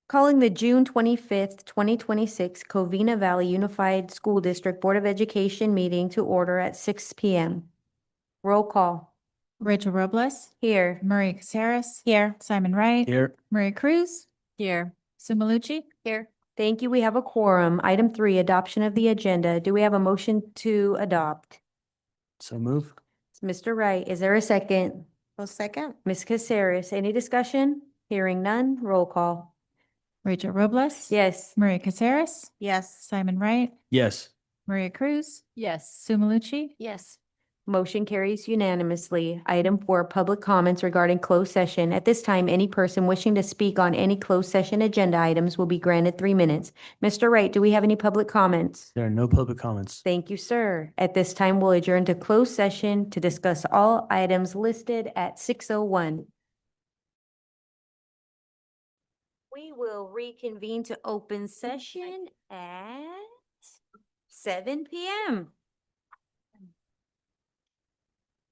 Calling the June 25th, 2026 Covina-Valley Unified School District Board of Education meeting to order at 6 p.m. Roll call. Rachel Robles, Here. Maria Caceres, Here. Simon Wright, Here. Maria Cruz, Here. Sue Malucci. Here. Thank you. We have a quorum. Item 3, adoption of the agenda. Do we have a motion to adopt? So move. Mr. Wright, is there a second? A second. Ms. Caceres, any discussion? Hearing none, roll call. Rachel Robles. Yes. Maria Caceres, Yes. Simon Wright, Yes. Maria Cruz, Yes. Sue Malucci. Yes. Motion carries unanimously. Item 4, public comments regarding closed session. At this time, any person wishing to speak on any closed session agenda items will be granted 3 minutes. Mr. Wright, do we have any public comments? There are no public comments. Thank you, sir. At this time, we'll adjourn to closed session to discuss all items listed at 6:01. We will reconvene to open session at 7 p.m.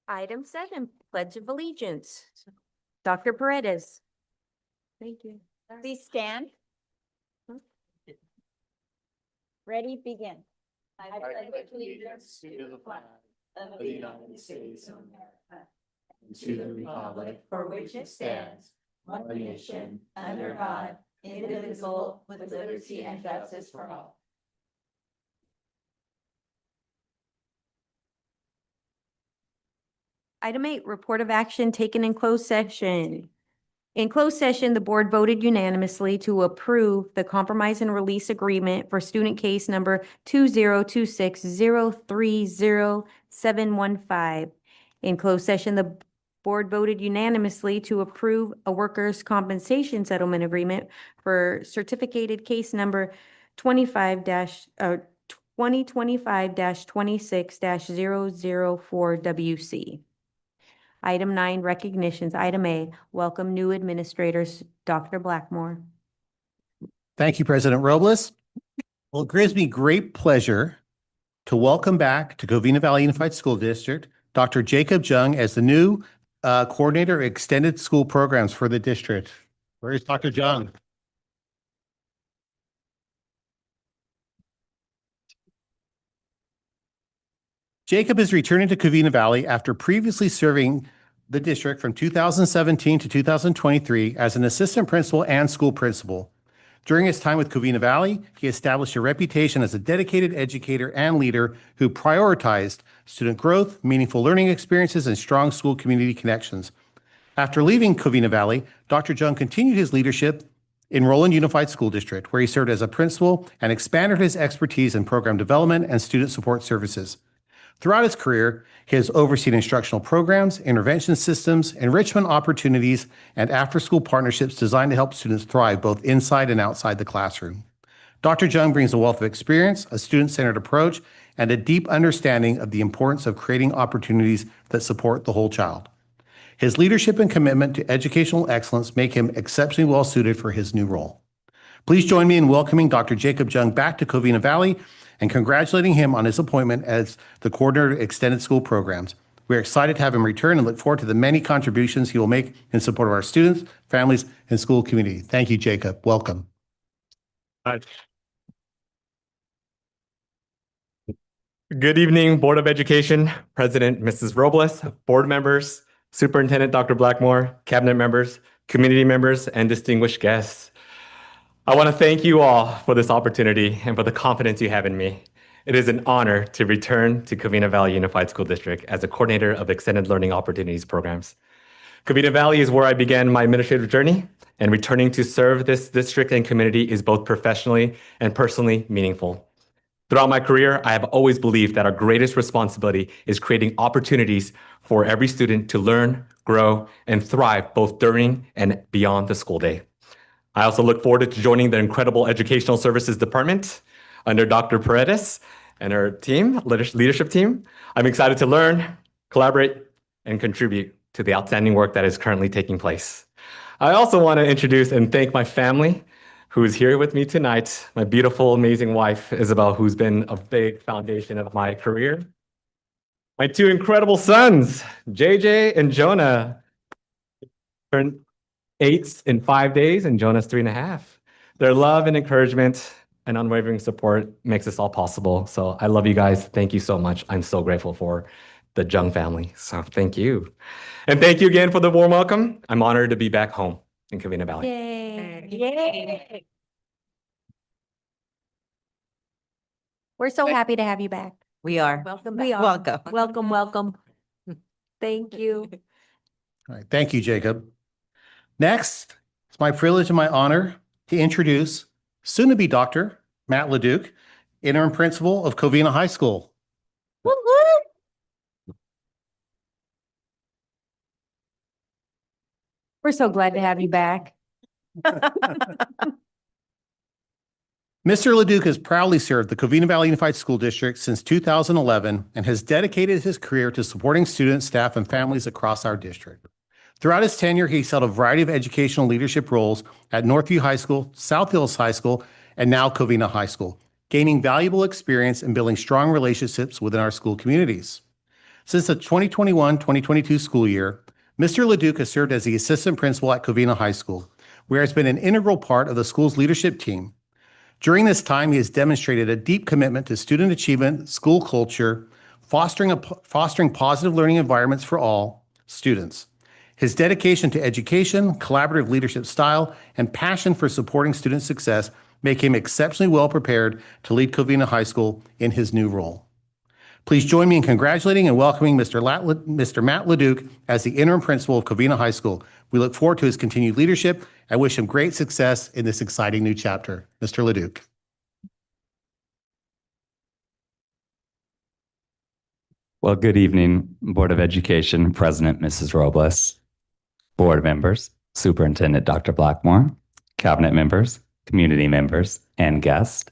Item 7, Pledge of Allegiance. Dr. Paredes. Thank you. Please stand. Ready, begin. I pledge allegiance to the flag of the United States of America, and to the republic for which it stands, one nation, under God, indivisible, with liberty and justice for all. Item 8, report of action taken in closed session. In closed session, the board voted unanimously to approve the compromise and release agreement for student case number 2026030715. In closed session, the board voted unanimously to approve a workers' compensation settlement agreement for certificated case number 2025-26-004WC. Item 9, recognitions. Item A, welcome new administrators. Dr. Blackmore. Thank you, President Robles. Well, it gives me great pleasure to welcome back to Covina-Valley Unified School District, Dr. Jacob Jung as the new Coordinator of Extended School Programs for the district. Where is Dr. Jung? Jacob is returning to Covina-Valley after previously serving the district from 2017 to 2023 as an assistant principal and school principal. During his time with Covina-Valley, he established a reputation as a dedicated educator and leader who prioritized student growth, meaningful learning experiences, and strong school community connections. After leaving Covina-Valley, Dr. Jung continued his leadership in Roland Unified School District, where he served as a principal and expanded his expertise in program development and student support services. Throughout his career, he has overseen instructional programs, intervention systems, enrichment opportunities, and after-school partnerships designed to help students thrive both inside and outside the classroom. Dr. Jung brings a wealth of experience, a student-centered approach, and a deep understanding of the importance of creating opportunities that support the whole child. His leadership and commitment to educational excellence make him exceptionally well-suited for his new role. Please join me in welcoming Dr. Jacob Jung back to Covina-Valley and congratulating him on his appointment as the Coordinator of Extended School Programs. We're excited to have him return and look forward to the many contributions he will make in support of our students, families, and school community. Thank you, Jacob. Welcome. Good evening, Board of Education, President Mrs. Robles, board members, Superintendent Dr. Blackmore, cabinet members, community members, and distinguished guests. I want to thank you all for this opportunity and for the confidence you have in me. It is an honor to return to Covina-Valley Unified School District as a coordinator of Extended Learning Opportunities programs. Covina-Valley is where I began my administrative journey, and returning to serve this district and community is both professionally and personally meaningful. Throughout my career, I have always believed that our greatest responsibility is creating opportunities for every student to learn, grow, and thrive both during and beyond the school day. I also look forward to joining the incredible Educational Services Department under Dr. Paredes and her team, leadership team. I'm excited to learn, collaborate, and contribute to the outstanding work that is currently taking place. I also want to introduce and thank my family who is here with me tonight, my beautiful, amazing wife, Isabel, who's been a big foundation of my career. My two incredible sons, JJ and Jonah, turned 8 in 5 days, and Jonah's 3.5. Their love and encouragement and unwavering support makes this all possible. So I love you guys. Thank you so much. I'm so grateful for the Jung family. So thank you. And thank you again for the warm welcome. I'm honored to be back home in Covina-Valley. Yay. Yay. We're so happy to have you back. We are. Welcome back. We are. Welcome. Welcome, welcome. Thank you. All right, thank you, Jacob. Next, it's my privilege and my honor to introduce soon-to-be Dr. Matt Leduc, interim principal of Covina High School. We're so glad to have you back. Mr. Leduc has proudly served the Covina-Valley Unified School District since 2011 and has dedicated his career to supporting students, staff, and families across our district. Throughout his tenure, he's held a variety of educational leadership roles at Northview High School, South Hills High School, and now Covina High School, gaining valuable experience and building strong relationships within our school communities. Since the 2021-2022 school year, Mr. Leduc has served as the assistant principal at Covina High School, where he has been an integral part of the school's leadership team. During this time, he has demonstrated a deep commitment to student achievement, school culture, fostering positive learning environments for all students. His dedication to education, collaborative leadership style, and passion for supporting student success make him exceptionally well prepared to lead Covina High School in his new role. Please join me in congratulating and welcoming Mr. Matt Leduc as the interim principal of Covina High School. We look forward to his continued leadership and wish him great success in this exciting new chapter. Mr. Leduc. Well, good evening, Board of Education, President Mrs. Robles, board members, Superintendent Dr. Blackmore, cabinet members, community members, and guests.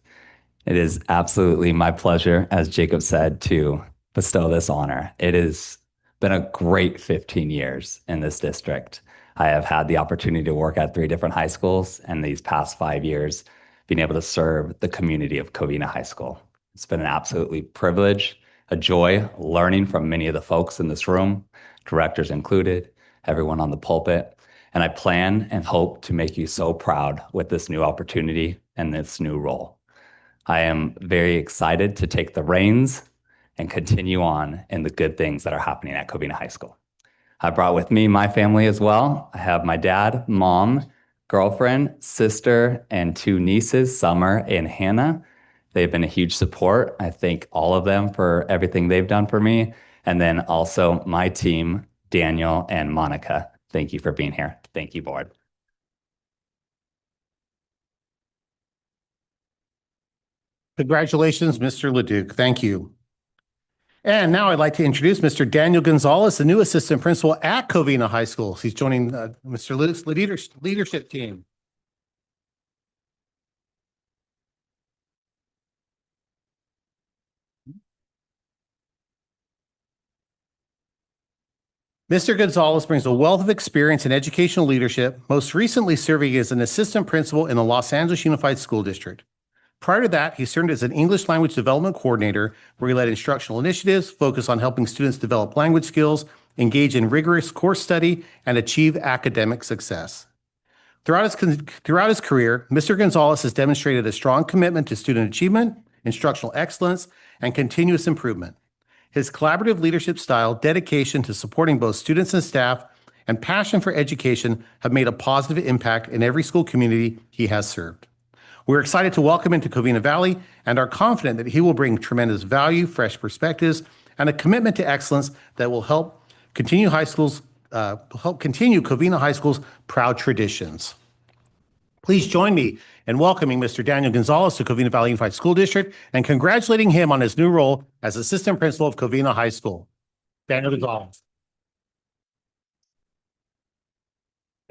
It is absolutely my pleasure, as Jacob said, to bestow this honor. It has been a great 15 years in this district. I have had the opportunity to work at 3 different high schools, and these past 5 years, being able to serve the community of Covina High School. It's been an absolutely privilege, a joy learning from many of the folks in this room, directors included, everyone on the pulpit. And I plan and hope to make you so proud with this new opportunity and this new role. I am very excited to take the reins and continue on in the good things that are happening at Covina High School. I brought with me my family as well. I have my dad, mom, girlfriend, sister, and 2 nieces, Summer and Hannah. They've been a huge support. I thank all of them for everything they've done for me. And then also my team, Daniel and Monica. Thank you for being here. Thank you, board. Congratulations, Mr. Leduc. Thank you. And now I'd like to introduce Mr. Daniel Gonzalez, the new assistant principal at Covina High School. He's joining Mr. Leduc's leadership team. Mr. Gonzalez brings a wealth of experience in educational leadership, most recently serving as an assistant principal in the Los Angeles Unified School District. Prior to that, he served as an English language development coordinator, where he led instructional initiatives focused on helping students develop language skills, engage in rigorous course study, and achieve academic success. Throughout his career, Mr. Gonzalez has demonstrated a strong commitment to student achievement, instructional excellence, and continuous improvement. His collaborative leadership style, dedication to supporting both students and staff, and passion for education have made a positive impact in every school community he has served. We're excited to welcome him to Covina-Valley and are confident that he will bring tremendous value, fresh perspectives, and a commitment to excellence that will help continue Covina High School's proud traditions. Please join me in welcoming Mr. Daniel Gonzalez to Covina-Valley Unified School District and congratulating him on his new role as assistant principal of Covina High School. Daniel Gonzalez.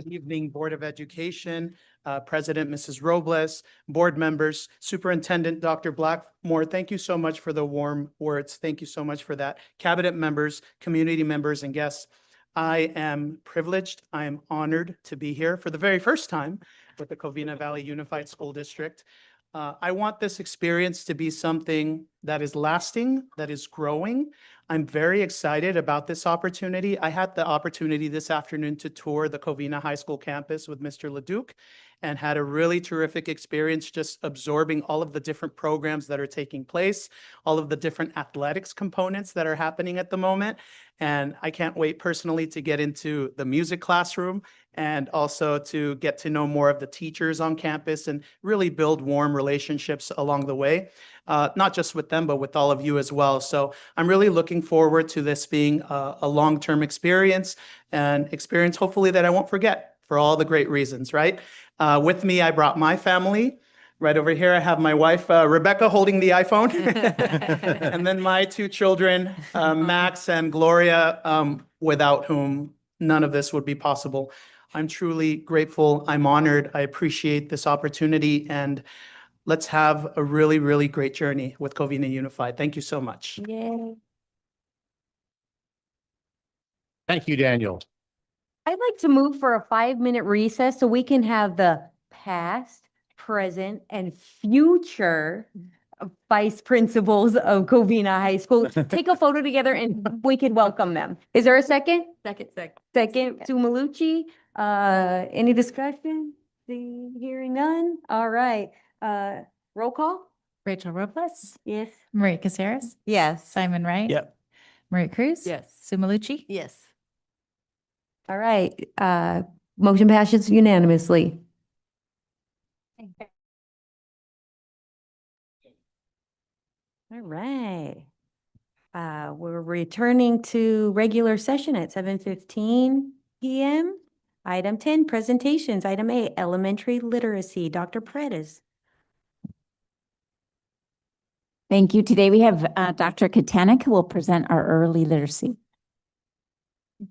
Good evening, Board of Education, President Mrs. Robles, board members, Superintendent Dr. Blackmore. Thank you so much for the warm words. Thank you so much for that. Cabinet members, community members, and guests. I am privileged. I am honored to be here for the very first time with the Covina-Valley Unified School District. I want this experience to be something that is lasting, that is growing. I'm very excited about this opportunity. I had the opportunity this afternoon to tour the Covina High School campus with Mr. Leduc and had a really terrific experience just absorbing all of the different programs that are taking place, all of the different athletics components that are happening at the moment. And I can't wait personally to get into the music classroom and also to get to know more of the teachers on campus and really build warm relationships along the way, not just with them, but with all of you as well. So I'm really looking forward to this being a long-term experience, and experience hopefully that I won't forget for all the great reasons, right? With me, I brought my family. Right over here, I have my wife, Rebecca, holding the iPhone. And then my two children, Max and Gloria, without whom none of this would be possible. I'm truly grateful. I'm honored. I appreciate this opportunity. And let's have a really, really great journey with Covina Unified. Thank you so much. Yay. Thank you, Daniel. I'd like to move for a 5-minute recess so we can have the past, present, and future vice principals of Covina High School take a photo together and we can welcome them. Is there a second? Second. Second to Malucci. Any discussion? Hearing none? All right. Roll call? Rachel Robles, Yes. Maria Caceres, Yes. Simon Wright. Yep. Maria Cruz. Yes. Sue Malucci. Yes. All right. Motion passes unanimously. All right. We're returning to regular session at 7:15 PM. Item 10, presentations. Item A, elementary literacy. Dr. Paredes. Thank you. Today we have Dr. Katanik who will present our early literacy.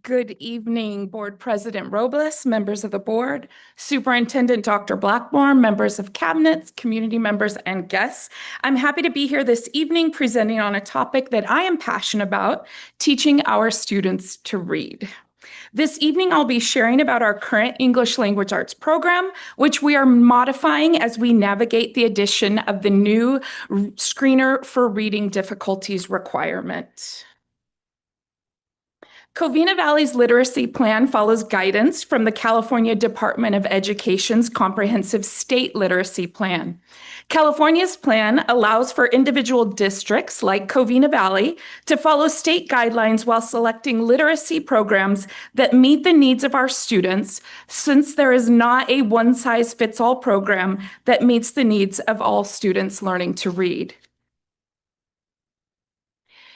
Good evening, Board President Robles, members of the board, Superintendent Dr. Blackmore, members of cabinets, community members, and guests. I'm happy to be here this evening presenting on a topic that I am passionate about, teaching our students to read. This evening, I'll be sharing about our current English Language Arts program, which we are modifying as we navigate the addition of the new Screener for Reading Difficulties requirement. Covina-Valley's literacy plan follows guidance from the California Department of Education's Comprehensive State Literacy Plan. California's plan allows for individual districts like Covina-Valley to follow state guidelines while selecting literacy programs that meet the needs of our students, since there is not a one-size-fits-all program that meets the needs of all students learning to read.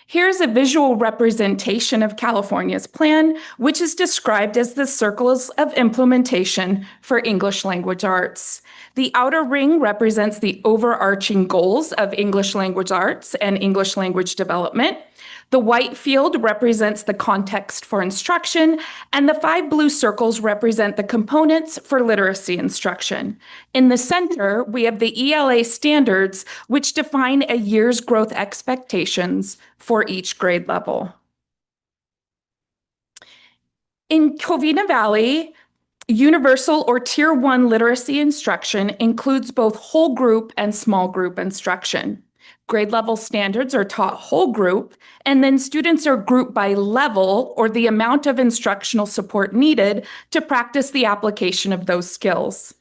Here's a visual representation of California's plan, which is described as the circles of implementation for English language arts. The outer ring represents the overarching goals of English language arts and English language development. The white field represents the context for instruction, and the 5 blue circles represent the components for literacy instruction. In the center, we have the ELA standards, which define a year's growth expectations for each grade level. In Covina-Valley, universal or Tier 1 literacy instruction includes both whole group and small group instruction. Grade level standards are taught whole group, and then students are grouped by level or the amount of instructional support needed to practice the application of those skills.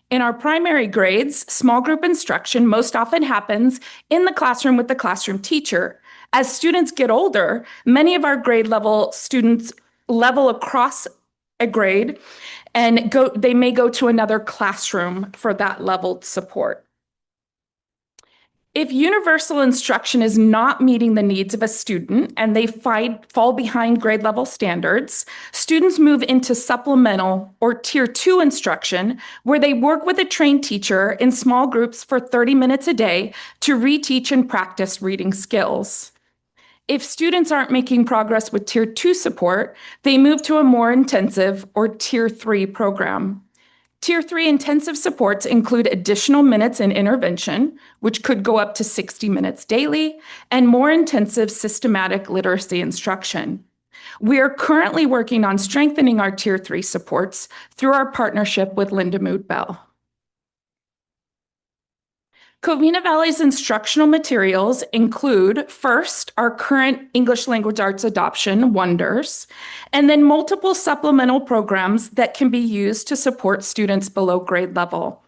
In our primary grades, small group instruction most often happens in the classroom with the classroom teacher. As students get older, many of our grade level students level across a grade and they may go to another classroom for that leveled support. If universal instruction is not meeting the needs of a student and they fall behind grade level standards, students move into supplemental or Tier 2 instruction, where they work with a trained teacher in small groups for 30 minutes a day to reteach and practice reading skills. If students aren't making progress with Tier 2 support, they move to a more intensive or Tier 3 program. Tier 3 intensive supports include additional minutes in intervention, which could go up to 60 minutes daily, and more intensive systematic literacy instruction. We are currently working on strengthening our Tier 3 supports through our partnership with Linda Mood Bell. Covina-Valley's instructional materials include, first, our current English language arts adoption, Wonders, and then multiple supplemental programs that can be used to support students below grade level.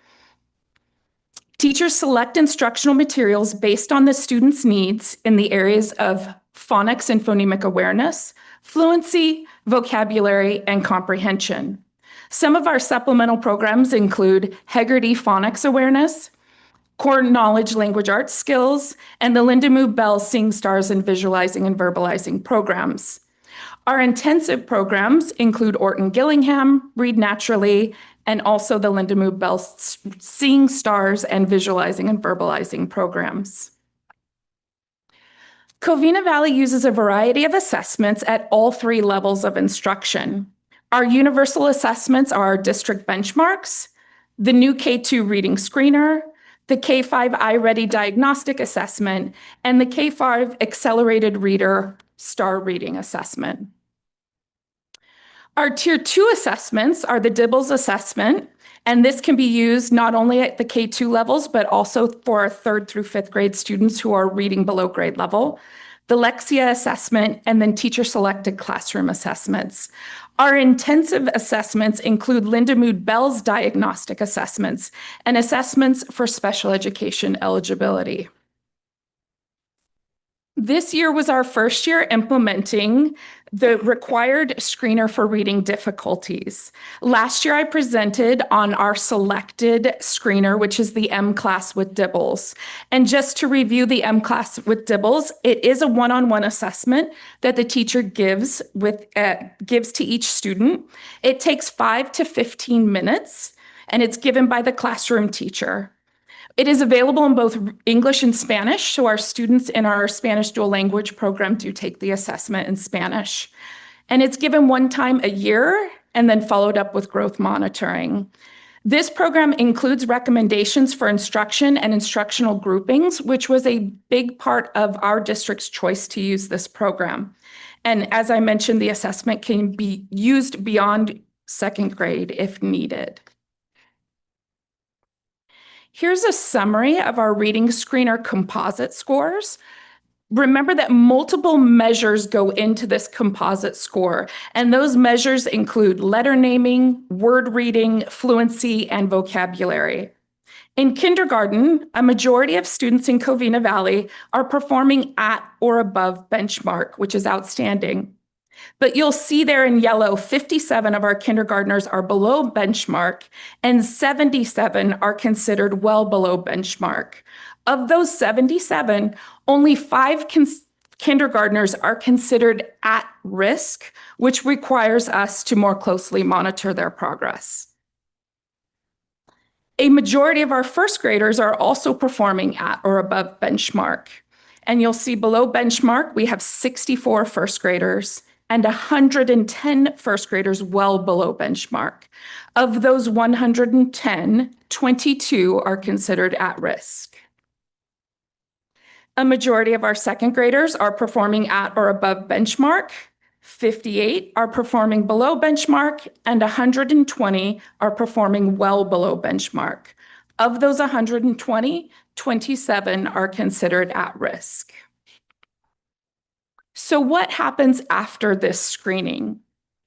Teachers select instructional materials based on the student's needs in the areas of phonics and phonemic awareness, fluency, vocabulary, and comprehension. Some of our supplemental programs include Hegarty Phonics Awareness, Core Knowledge Language Arts Skills, and the Linda Moo Bell Sing Stars and Visualizing and Verbalizing programs. Our intensive programs include Orton Gillingham, Read Naturally, and also the Linda Moo Bell Sing Stars and Visualizing and Verbalizing programs. Covina-Valley uses a variety of assessments at all 3 levels of instruction. Our universal assessments are district benchmarks, the new K2 reading screener, the K5 iReady diagnostic assessment, and the K5 accelerated reader star reading assessment. Our Tier 2 assessments are the DIBELS assessment, and this can be used not only at the K2 levels, but also for our 3rd through 5th grade students who are reading below grade level, the Lexia assessment, and then teacher-selected classroom assessments. Our intensive assessments include Linda Moo Bell's diagnostic assessments and assessments for special education eligibility. This year was our first year implementing the required screener for reading difficulties. Last year, I presented on our selected screener, which is the M-Class with DIBELS. And just to review the M-Class with DIBELS, it is a one-on-one assessment that the teacher gives to each student. It takes 5 to 15 minutes, and it's given by the classroom teacher. It is available in both English and Spanish, so our students in our Spanish dual language program do take the assessment in Spanish. And it's given one time a year and then followed up with growth monitoring. This program includes recommendations for instruction and instructional groupings, which was a big part of our district's choice to use this program. And as I mentioned, the assessment can be used beyond 2nd grade if needed. Here's a summary of our reading screener composite scores. Remember that multiple measures go into this composite score, and those measures include letter naming, word reading, fluency, and vocabulary. In kindergarten, a majority of students in Covina-Valley are performing at or above benchmark, which is outstanding. But you'll see there in yellow, 57 of our kindergartners are below benchmark and 77 are considered well below benchmark. Of those 77, only 5 kindergartners are considered at risk, which requires us to more closely monitor their progress. A majority of our 1st graders are also performing at or above benchmark. And you'll see below benchmark, we have 64 1st graders and 110 1st graders well below benchmark. Of those 110, 22 are considered at risk. A majority of our 2nd graders are performing at or above benchmark. 58 are performing below benchmark, and 120 are performing well below benchmark. Of those 120, 27 are considered at risk. So what happens after this screening,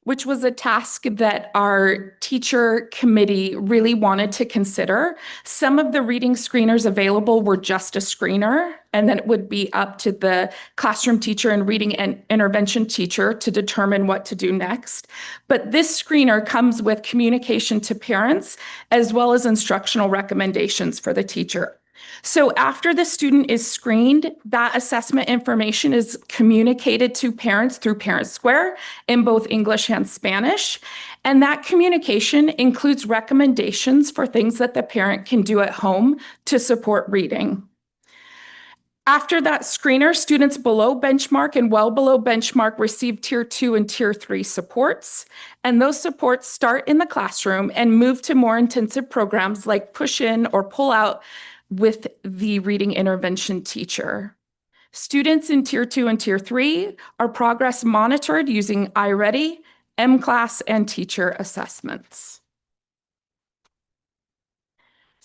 which was a task that our teacher committee really wanted to consider? Some of the reading screeners available were just a screener, and then it would be up to the classroom teacher and reading and intervention teacher to determine what to do next. But this screener comes with communication to parents as well as instructional recommendations for the teacher. So after the student is screened, that assessment information is communicated to parents through Parent Square in both English and Spanish. And that communication includes recommendations for things that the parent can do at home to support reading. After that screener, students below benchmark and well below benchmark receive Tier 2 and Tier 3 supports. And those supports start in the classroom and move to more intensive programs like push-in or pull-out with the reading intervention teacher. Students in Tier 2 and Tier 3 are progress monitored using iReady, M-Class, and teacher assessments.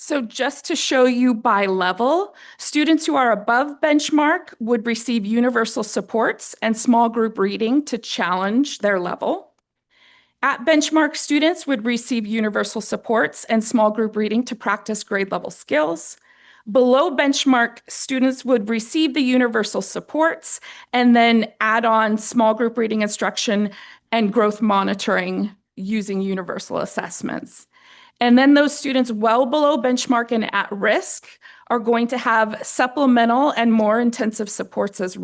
So just to show you by level, students who are above benchmark would receive universal supports and small group reading to challenge their level. At benchmark, students would receive universal supports and small group reading to practice grade level skills. Below benchmark, students would receive the universal supports and then add on small group reading instruction and growth monitoring using universal assessments. And then those students well below benchmark and at risk are going to have supplemental and more intensive supports as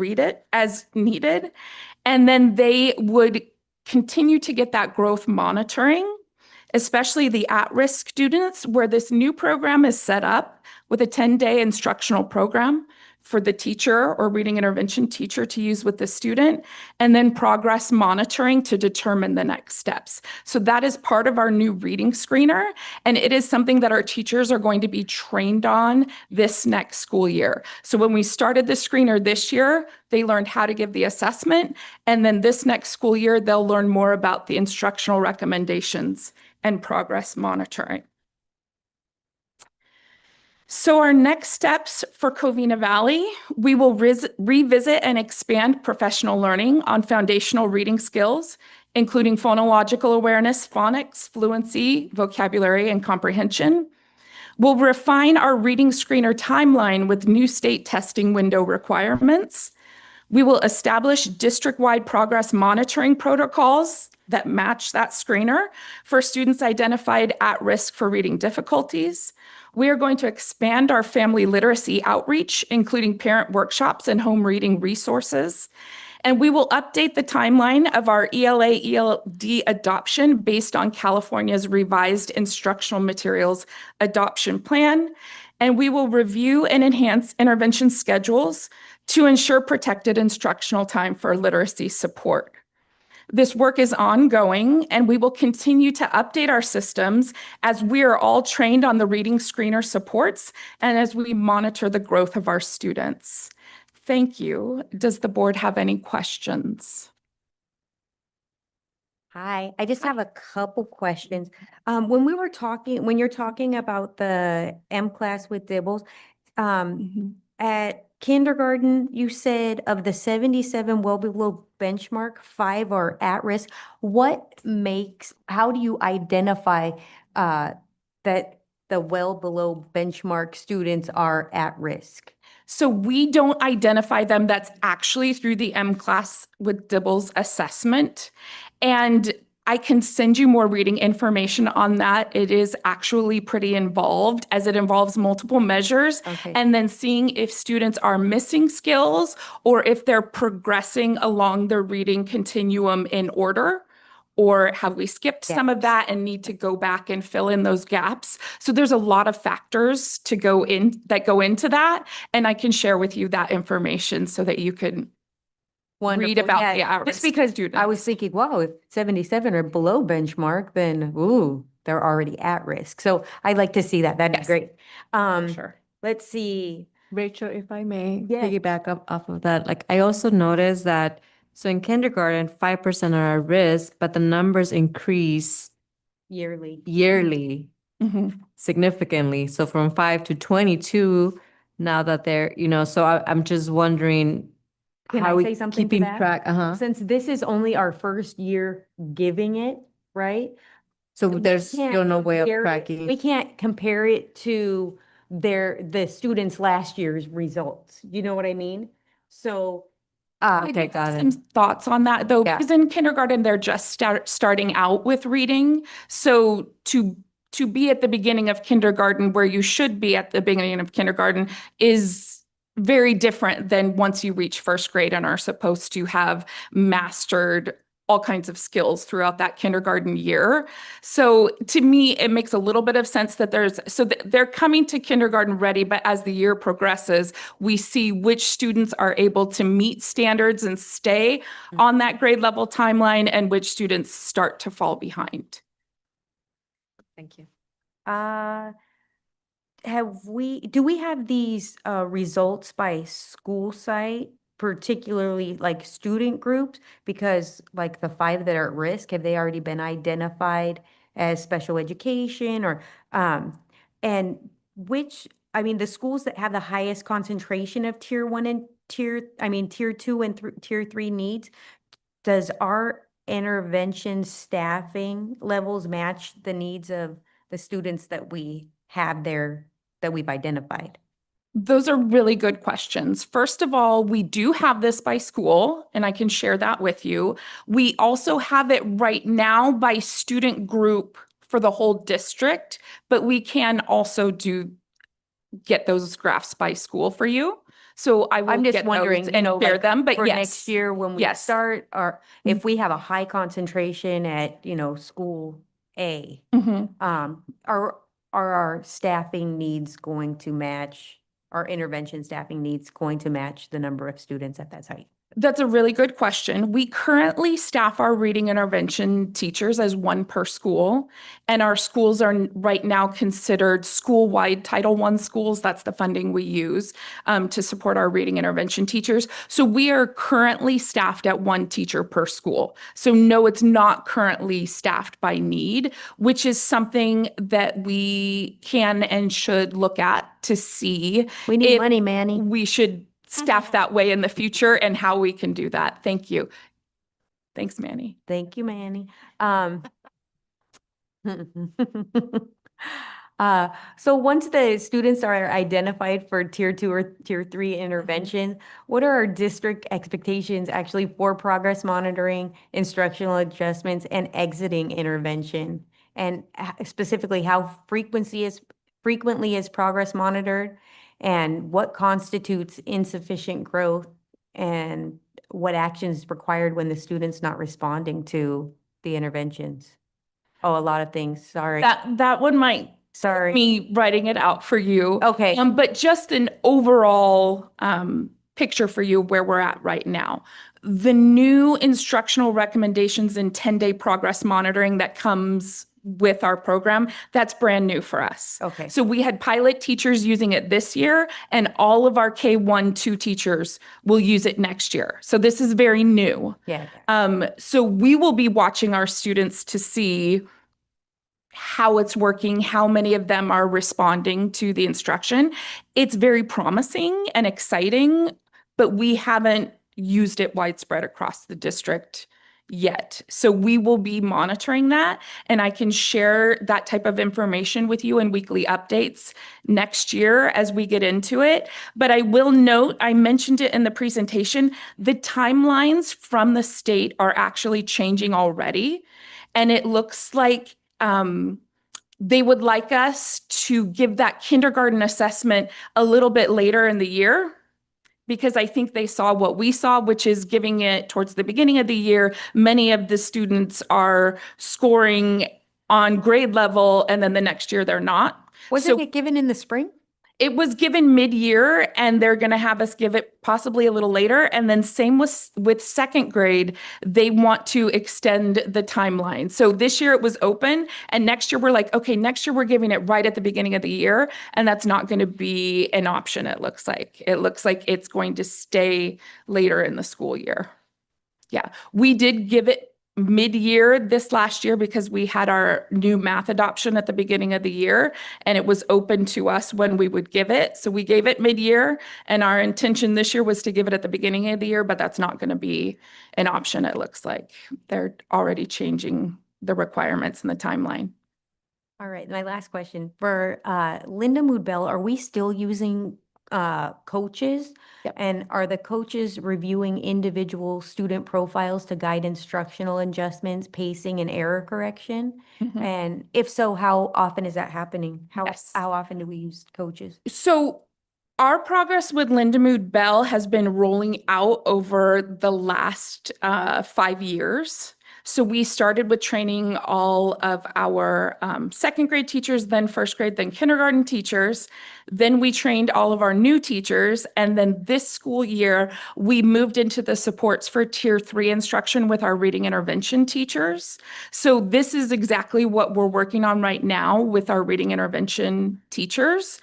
needed. And then they would continue to get that growth monitoring, especially the at-risk students, where this new program is set up with a 10-day instructional program for the teacher or reading intervention teacher to use with the student, and then progress monitoring to determine the next steps. So that is part of our new reading screener, and it is something that our teachers are going to be trained on this next school year. So when we started the screener this year, they learned how to give the assessment, and then this next school year, they'll learn more about the instructional recommendations and progress monitoring. So our next steps for Covina-Valley, we will revisit and expand professional learning on foundational reading skills, including phonological awareness, phonics, fluency, vocabulary, and comprehension. We'll refine our reading screener timeline with new state testing window requirements. We will establish district-wide progress monitoring protocols that match that screener for students identified at risk for reading difficulties. We are going to expand our family literacy outreach, including parent workshops and home reading resources. And we will update the timeline of our ELA/ELD adoption based on California's revised instructional materials adoption plan. And we will review and enhance intervention schedules to ensure protected instructional time for literacy support. This work is ongoing, and we will continue to update our systems as we are all trained on the reading screener supports and as we monitor the growth of our students. Thank you. Does the board have any questions? Hi, I just have a couple questions. When you're talking about the M class with Dibbles, at kindergarten, you said of the 77 well below benchmark, 5 are at risk. How do you identify that the well below benchmark students are at risk? So we don't identify them. That's actually through the M class with Dibbles assessment. And I can send you more reading information on that. It is actually pretty involved as it involves multiple measures and then seeing if students are missing skills or if they're progressing along the reading continuum in order. Or have we skipped some of that and need to go back and fill in those gaps? So there's a lot of factors that go into that. And I can share with you that information so that you can read about the at-risk Just because students. I was thinking, wow, if 77 are below benchmark, then they're already at risk. So I'd like to see that. That'd be great. Sure. Let's see. Rachel, if I may Yes. piggyback up off of that, like I also noticed that, so in kindergarten, 5% are at risk, but the numbers increase Yearly. significantly. So from 5 to 22, now that they're, so I'm just wondering Can how I we say something to keeping that? track. Since this is only our first year giving it, right? So we there's can't still no way of compare it- tracking. We can't compare it to the students' last year's results. You know what I mean? So, Okay, got Some it. thoughts on that though, Yeah. because in kindergarten, they're just starting out with reading. So to be at the beginning of kindergarten where you should be at the beginning of kindergarten is very different than once you reach first grade and are supposed to have mastered all kinds of skills throughout that kindergarten year. So to me, it makes a little bit of sense that they're coming to kindergarten ready, but as the year progresses, we see which students are able to meet standards and stay on that grade level timeline and which students start to fall behind. Thank you. do we have these results by school site, particularly like student groups? Because like the 5 that are at risk, have they already been identified as special education or, and the schools that have the highest concentration of tier one and tier two and tier three needs, does our intervention staffing levels match the needs of the students that we have there, that we've identified? Those are really good questions. First of all, we do have this by school, and I can share that with you. We also have it right now by student group for the whole district, but we can also get those graphs by school for you. So I will I'm just get wondering, those you and know, share like them, but for yes. next year when we Yes. start, or if we have a high concentration at, school A, Mhm. are our staffing needs going to match, our intervention staffing needs going to match the number of students at that site? That's a really good question. We currently staff our reading intervention teachers as one per school, and our schools are right now considered school-wide Title I schools. That's the funding we use to support our reading intervention teachers. So we are currently staffed at one teacher per school. So no, it's not currently staffed by need, which is something that we can and should look at to see We need if money, Manny. we should staff that way in the future and how we can do that. Thank you. Thanks, Manny. Thank you, Manny. So once the students are identified for tier two or tier three intervention, what are our district expectations actually for progress monitoring, instructional adjustments, and exiting intervention? And specifically, how frequently is progress monitored? And what constitutes insufficient growth? And what actions is required when the student's not responding to the interventions? Oh, a lot of things. Sorry. That one might Sorry. me writing it out for you. Okay. But just an overall picture for you where we're at right now. The new instructional recommendations and 10-day progress monitoring that comes with our program, that's brand new for us. Okay. So we had pilot teachers using it this year, and all of our K-1-2 teachers will use it next year. So this is very new. Yeah. So we will be watching our students to see how it's working, how many of them are responding to the instruction. It's very promising and exciting, but we haven't used it widespread across the district yet. So we will be monitoring that, and I can share that type of information with you in weekly updates next year as we get into it. But I will note, I mentioned it in the presentation, the timelines from the state are actually changing already, and it looks like they would like us to give that kindergarten assessment a little bit later in the year, because I think they saw what we saw, which is giving it towards the beginning of the year. Many of the students are scoring on grade level, and then the next year they're not. Wasn't it given in the spring? It was given mid-year, and they're going to have us give it possibly a little later. And then same with second grade, they want to extend the timeline. So this year it was open, and next year we're like, okay, next year we're giving it right at the beginning of the year, and that's not going to be an option, it looks like. It looks like it's going to stay later in the school year. Yeah, we did give it mid-year this last year because we had our new math adoption at the beginning of the year, and it was open to us when we would give it. So we gave it mid-year, and our intention this year was to give it at the beginning of the year, but that's not going to be an option, it looks like. They're already changing the requirements and the timeline. All right, my last question. For Linda Mood Bell, are we still using coaches? Yep. And are the coaches reviewing individual student profiles to guide instructional adjustments, pacing, and error correction? Mhm. And if so, how often is that happening? Yes. How often do we use coaches? So our progress with Linda Mood Bell has been rolling out over the last 5 years. So we started with training all of our second grade teachers, then first grade, then kindergarten teachers. Then we trained all of our new teachers. And then this school year, we moved into the supports for tier 3 instruction with our reading intervention teachers. So this is exactly what we're working on right now with our reading intervention teachers.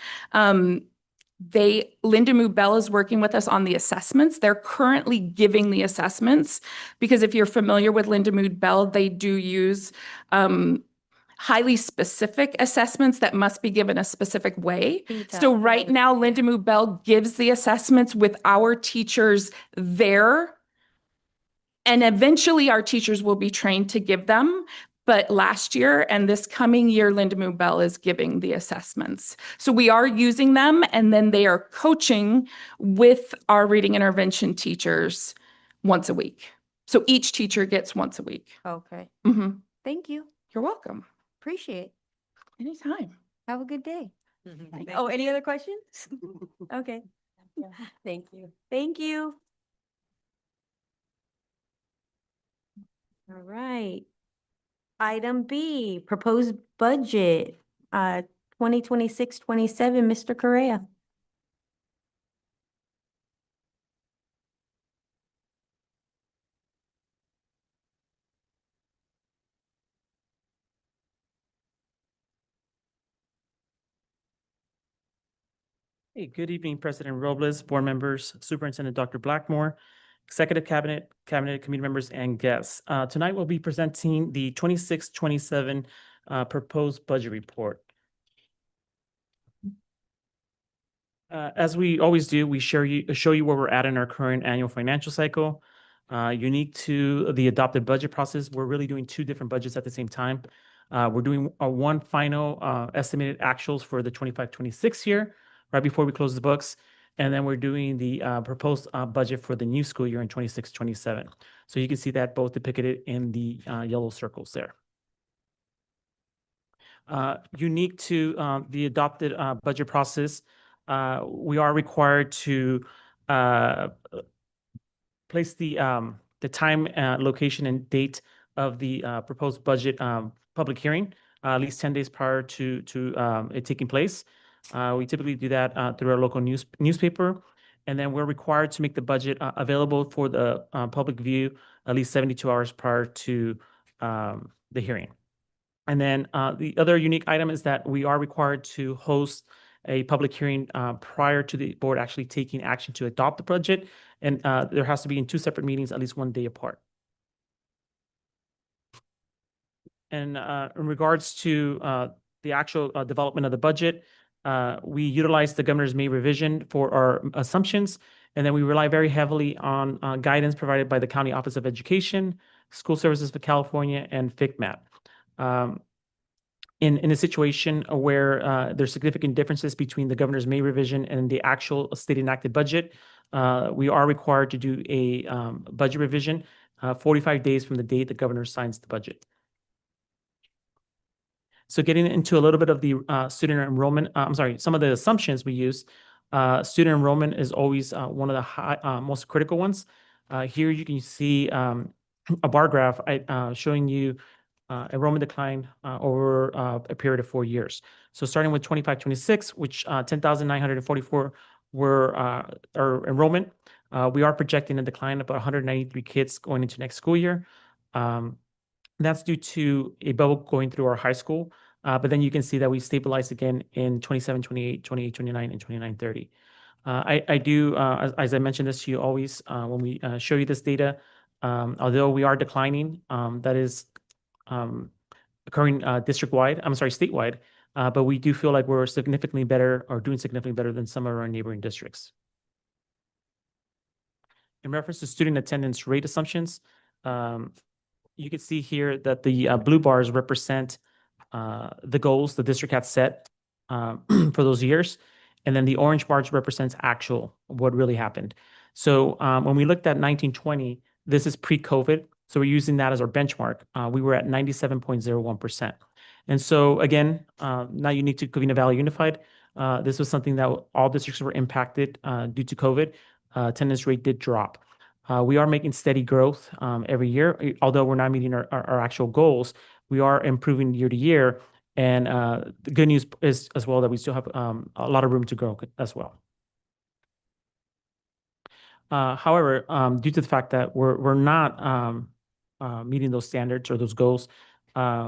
Linda Mood Bell is working with us on the assessments. They're currently giving the assessments because if you're familiar with Linda Mood Bell, they do use highly specific assessments that must be given a specific way. Theta. So right now, Linda Mubel gives the assessments with our teachers there. And eventually our teachers will be trained to give them. But last year and this coming year, Linda Mubel is giving the assessments. So we are using them, and then they are coaching with our reading intervention teachers once a week. So each teacher gets once a week. Okay. Mhm. Thank you. You're welcome. Appreciate it. Anytime. Have a good day. Oh, any other questions? Okay. Thank you. Thank you. All right. Item B, proposed budget, 2026-27, Mr. Correa. Hey, good evening, President Robles, board members, Superintendent Dr. Blackmore, Executive Cabinet, committee members, and guests. Tonight we'll be presenting the 26-27 proposed budget report. As we always do, we show you where we're at in our current annual financial cycle. Unique to the adopted budget process, we're really doing two different budgets at the same time. We're doing one final estimated actuals for the 25-26 year, right before we close the books. And then we're doing the proposed budget for the new school year in 26-27. So you can see that both depicted in the yellow circles there. Unique to the adopted budget process, we are required to place the time, location, and date of the proposed budget public hearing at least 10 days prior to it taking place. We typically do that through our local newspaper, and then we're required to make the budget available for the public view at least 72 hours prior to the hearing. And then the other unique item is that we are required to host a public hearing prior to the board actually taking action to adopt the budget. And there has to be in two separate meetings, at least 1 day apart. And in regards to the actual development of the budget, we utilize the governor's May revision for our assumptions. And then we rely very heavily on guidance provided by the County Office of Education, School Services for California, and FICMAT. In a situation where there's significant differences between the governor's May revision and the actual state enacted budget, we are required to do a budget revision 45 days from the date the governor signs the budget. So getting into a little bit of the student enrollment, some of the assumptions we use. Student enrollment is always one of the most critical ones. Here you can see a bar graph showing you enrollment decline over a period of 4 years. So starting with 25-26, which 10,944 were our enrollment, we are projecting a decline of about 193 kids going into next school year. That's due to a bubble going through our high school. But then you can see that we stabilized again in 27-28, 28-29, and 29-30. I do, as I mentioned this to you always, when we show you this data, although we are declining, that is occurring statewide, but we do feel like we're significantly better or doing significantly better than some of our neighboring districts. In reference to student attendance rate assumptions, you can see here that the blue bars represent the goals the district had set for those years. And then the orange bars represents actual, what really happened. So when we looked at 1920, this is pre-COVID. So we're using that as our benchmark. We were at 97.01%. And so again, not unique to Covina-Valley Unified. This was something that all districts were impacted due to COVID. Attendance rate did drop. We are making steady growth every year. Although we're not meeting our actual goals, we are improving year to year. And the good news is as well that we still have a lot of room to grow as well. However, due to the fact that we're not meeting those standards or those goals,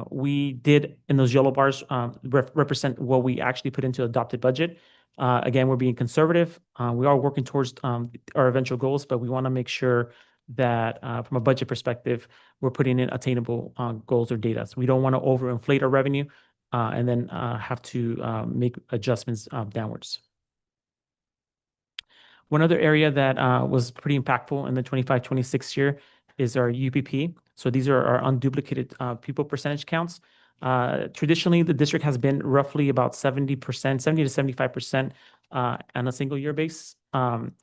we did, in those yellow bars, represent what we actually put into adopted budget. Again, we're being conservative. We are working towards our eventual goals, but we want to make sure that from a budget perspective, we're putting in attainable goals or data. So we don't want to overinflate our revenue and then have to make adjustments downwards. One other area that was pretty impactful in the 25-26 year is our UPP. So these are our unduplicated pupil percentage counts. Traditionally, the district has been roughly about 70%, 70 to 75% on a single year base. And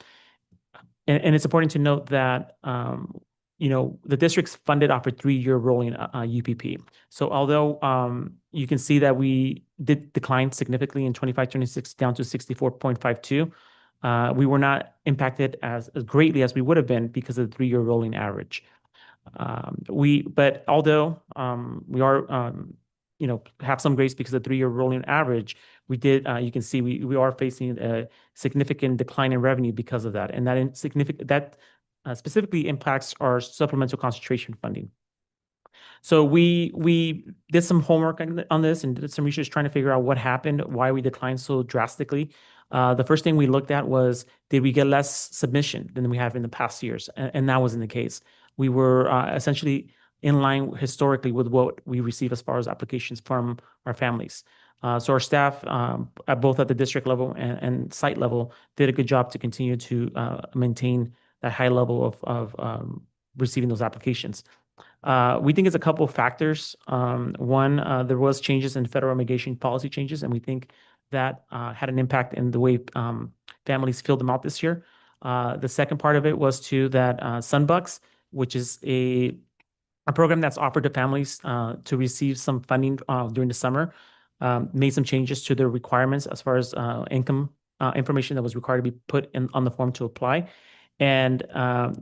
it's important to note that the district's funded off a 3-year rolling UPP. So although you can see that we did decline significantly in 25-26 down to 64.52, we were not impacted as greatly as we would have been because of the 3-year rolling average. But although we are have some grace because of the 3-year rolling average, we did you can see we are facing a significant decline in revenue because of that, and that specifically impacts our supplemental concentration funding. So we did some homework on this and did some research trying to figure out what happened, why we declined so drastically. The first thing we looked at was, did we get less submission than we have in the past years? And that wasn't the case. We were essentially in line historically with what we receive as far as applications from our families. So our staff, both at the district level and site level, did a good job to continue to maintain that high level of receiving those applications. We think it's a couple of factors. One, there was changes in federal immigration policy changes, and we think that had an impact in the way families filled them out this year. The second part of it was too that Sunbucks, which is a program that's offered to families to receive some funding during the summer, made some changes to their requirements as far as income information that was required to be put on the form to apply. And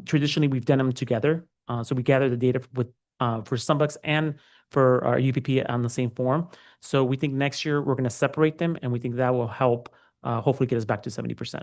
traditionally, we've done them together. So we gather the data for Sunbucks and for our UPP on the same form. So we think next year we're going to separate them, and we think that will help hopefully get us back to 70%.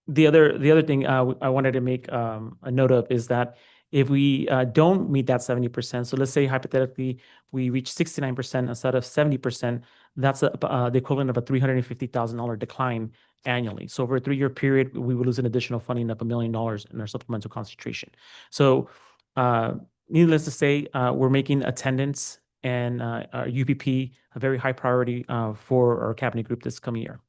The other thing I wanted to make a note of is that if we don't meet that 70%, so let's say hypothetically we reach 69% instead of 70%, that's the equivalent of a $350,000 decline annually. So over a 3-year period, we would lose an additional funding of $1 million in our supplemental concentration. So needless to say, we're making attendance and our UPP a very high priority for our cabinet group this coming year.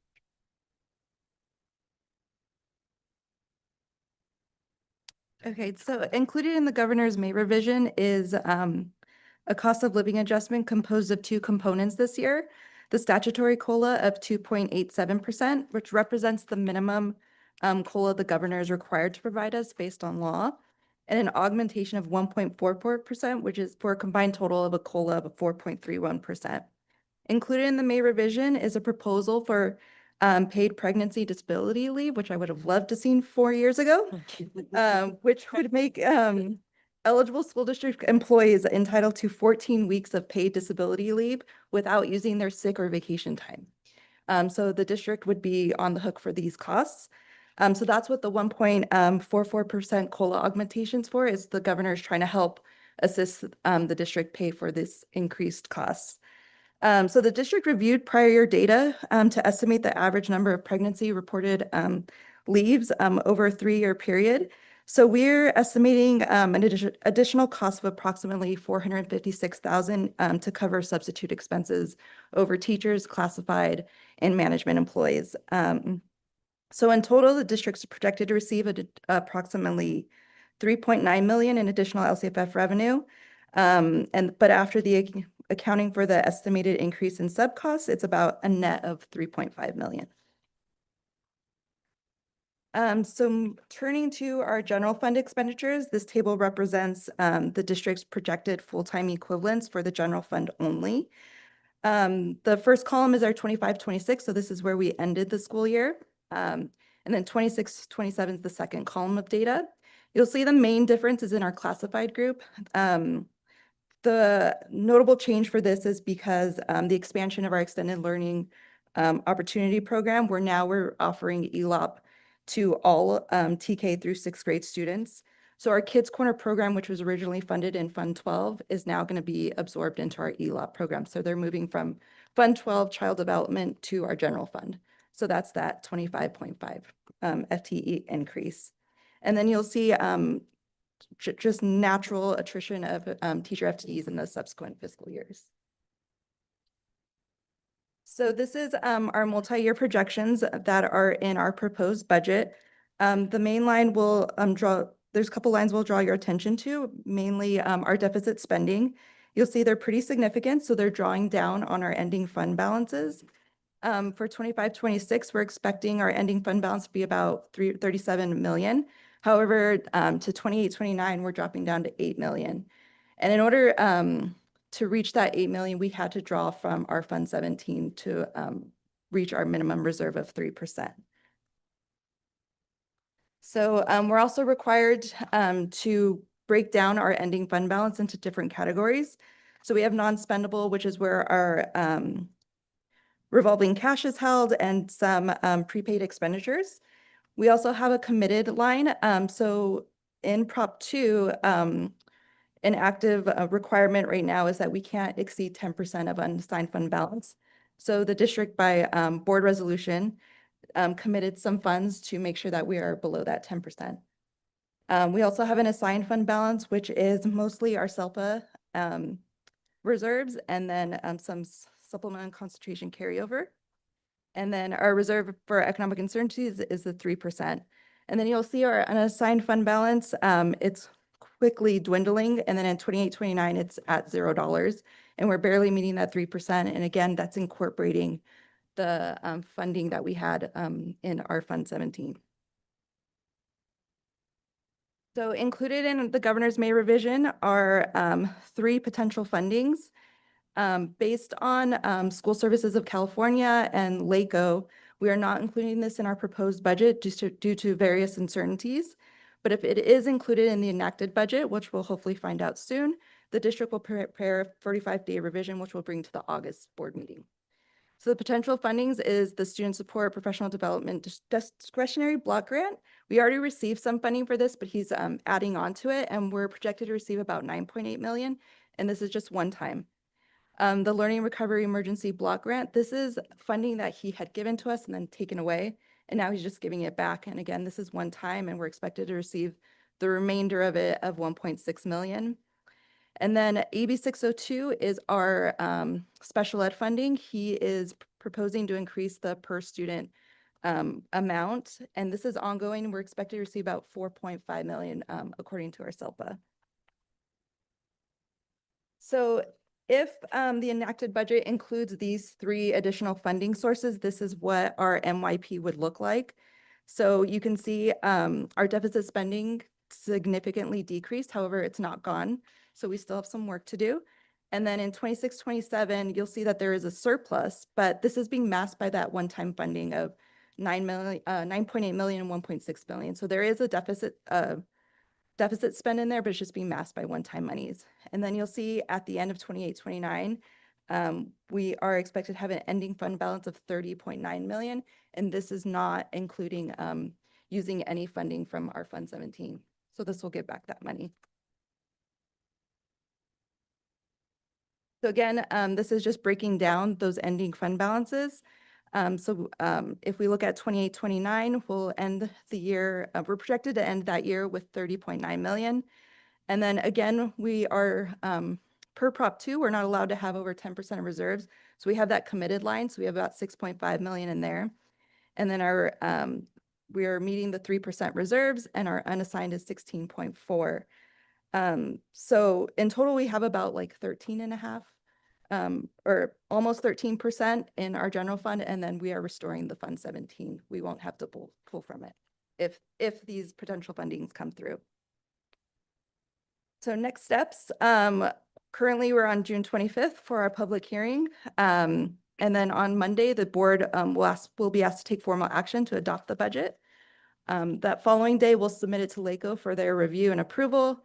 Okay, so included in the governor's May revision is a cost of living adjustment composed of 2 components this year. The statutory COLA of 2.87%, which represents the minimum COLA the governor is required to provide us based on law, and an augmentation of 1.44%, which is for a combined total of a COLA of 4.31%. Included in the May revision is a proposal for paid pregnancy disability leave, which I would have loved to seen 4 years ago, which would make eligible school district employees entitled to 14 weeks of paid disability leave without using their sick or vacation time. So the district would be on the hook for these costs. So that's what the 1.44% COLA augmentations for is. The governor is trying to help assist the district pay for this increased costs. So the district reviewed prior year data to estimate the average number of pregnancy reported leaves over a 3-year period. So we're estimating an additional cost of approximately $456,000 to cover substitute expenses over teachers, classified, and management employees. So in total, the district's projected to receive approximately $3.9 million in additional LCFF revenue. But after the accounting for the estimated increase in sub costs, it's about a net of $3.5 million. So turning to our general fund expenditures, this table represents the district's projected full-time equivalents for the general fund only. The first column is our 25-26, so this is where we ended the school year. And then 26-27 is the second column of data. You'll see the main difference is in our classified group. The notable change for this is because the expansion of our extended learning opportunity program, we're offering ELOP to all TK through 6th grade students. So our Kids Corner program, which was originally funded in Fund 12, is now going to be absorbed into our ELOP program. So they're moving from Fund 12 child development to our general fund. So that's that 25.5 FTE increase. And then you'll see just natural attrition of teacher FTEs in the subsequent fiscal years. So this is our multi-year projections that are in our proposed budget. The main line will there's a couple lines we'll draw your attention to, mainly our deficit spending. You'll see they're pretty significant, so they're drawing down on our ending fund balances. For 25-26, we're expecting our ending fund balance to be about 37 million. However, to 28-29, we're dropping down to 8 million. And in order to reach that 8 million, we had to draw from our Fund 17 to reach our minimum reserve of 3%. So we're also required to break down our ending fund balance into different categories. So we have non-spendable, which is where our revolving cash is held, and some prepaid expenditures. We also have a committed line. So in Prop 2, an active requirement right now is that we can't exceed 10% of unassigned fund balance. So the district, by board resolution, committed some funds to make sure that we are below that 10%. We also have an assigned fund balance, which is mostly our SELPA reserves, and then some supplemental and concentration carryover. And then our reserve for economic uncertainties is the 3%. And then you'll see our unassigned fund balance, it's quickly dwindling. And then in 28-29, it's at $0. And we're barely meeting that 3%. And again, that's incorporating the funding that we had in our Fund 17. So included in the governor's May revision are 3 potential fundings. Based on School Services of California and LACO, we are not including this in our proposed budget due to various uncertainties. But if it is included in the enacted budget, which we'll hopefully find out soon, the district will prepare a 45-day revision, which we'll bring to the August board meeting. So the potential fundings is the Student Support Professional Development Discretionary Block Grant. We already received some funding for this, but he's adding on to it, and we're projected to receive about 9.8 million, and this is just one time. The Learning Recovery Emergency Block Grant, this is funding that he had given to us and then taken away, and now he's just giving it back. And again, this is one time, and we're expected to receive the remainder of it of 1.6 million. And then AB 602 is our special ed funding. He is proposing to increase the per student amount, and this is ongoing. We're expected to receive about 4.5 million according to our SELPA. So if the enacted budget includes these 3 additional funding sources, this is what our MYP would look like. So you can see our deficit spending significantly decreased. However, it's not gone. So we still have some work to do. And then in 26-27, you'll see that there is a surplus, but this is being masked by that one-time funding of 9.8 million and 1.6 million. So there is a deficit spend in there, but it's just being masked by one-time monies. And then you'll see at the end of 28-29, we are expected to have an ending fund balance of 30.9 million. And this is not including using any funding from our Fund 17. So this will give back that money. So again, this is just breaking down those ending fund balances. If we look at 28-29, we'll end the year, we're projected to end that year with 30.9 million. And then again, we are, per Prop 2, we're not allowed to have over 10% of reserves. So we have that committed line. So we have about 6.5 million in there. And then our, we are meeting the 3% reserves, and our unassigned is 16.4. So in total, we have about like 13.5 or almost 13% in our general fund, and then we are restoring the Fund 17. We won't have to pull from it if these potential fundings come through. So next steps, currently we're on June 25th for our public hearing. And then on Monday, the board will be asked to take formal action to adopt the budget. That following day, we'll submit it to LACO for their review and approval.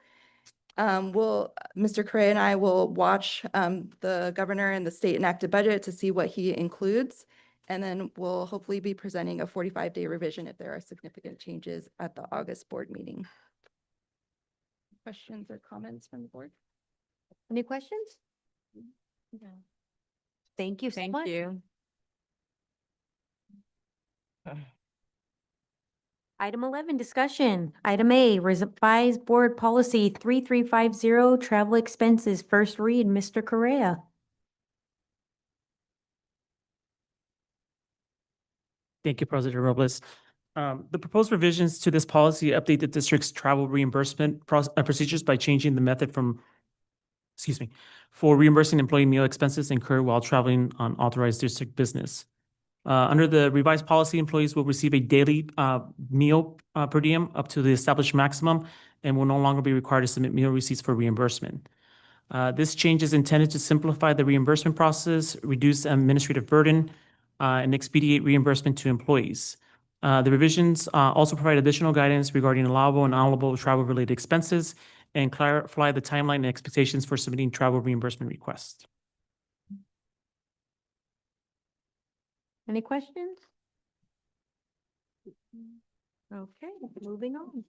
Mr. Correa and I will watch the governor and the state enacted budget to see what he includes. And then we'll hopefully be presenting a 45-day revision if there are significant changes at the August board meeting. Questions or comments from the board? Any questions? No. Thank you so much. Thank you. Item 11, discussion. Item A, revised board policy 3350, travel expenses. First read, Mr. Correa. Thank you, President Robles. The proposed revisions to this policy update the district's travel reimbursement procedures by changing the method for reimbursing employee meal expenses incurred while traveling on authorized district business. Under the revised policy, employees will receive a daily meal per diem up to the established maximum and will no longer be required to submit meal receipts for reimbursement. This change is intended to simplify the reimbursement process, reduce administrative burden, and expedite reimbursement to employees. The revisions also provide additional guidance regarding allowable and unallowable travel-related expenses and clarify the timeline and expectations for submitting travel reimbursement requests. Any questions? Okay, moving on.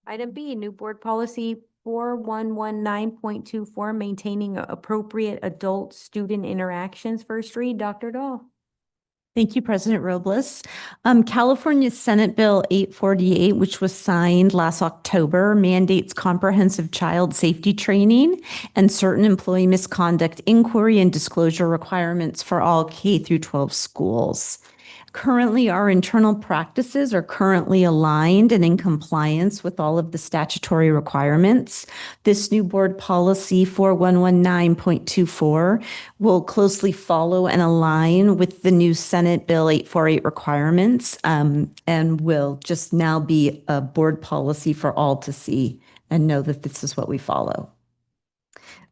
Item B, new board policy 4119.24, maintaining appropriate adult-student interactions. First read, Dr. Dahl. Thank you, President Robles. California Senate Bill 848, which was signed last October, mandates comprehensive child safety training and certain employee misconduct inquiry and disclosure requirements for all K through 12 schools. Currently, our internal practices are currently aligned and in compliance with all of the statutory requirements. This new board policy 4119.24 will closely follow and align with the new Senate Bill 848 requirements and will just now be a board policy for all to see and know that this is what we follow.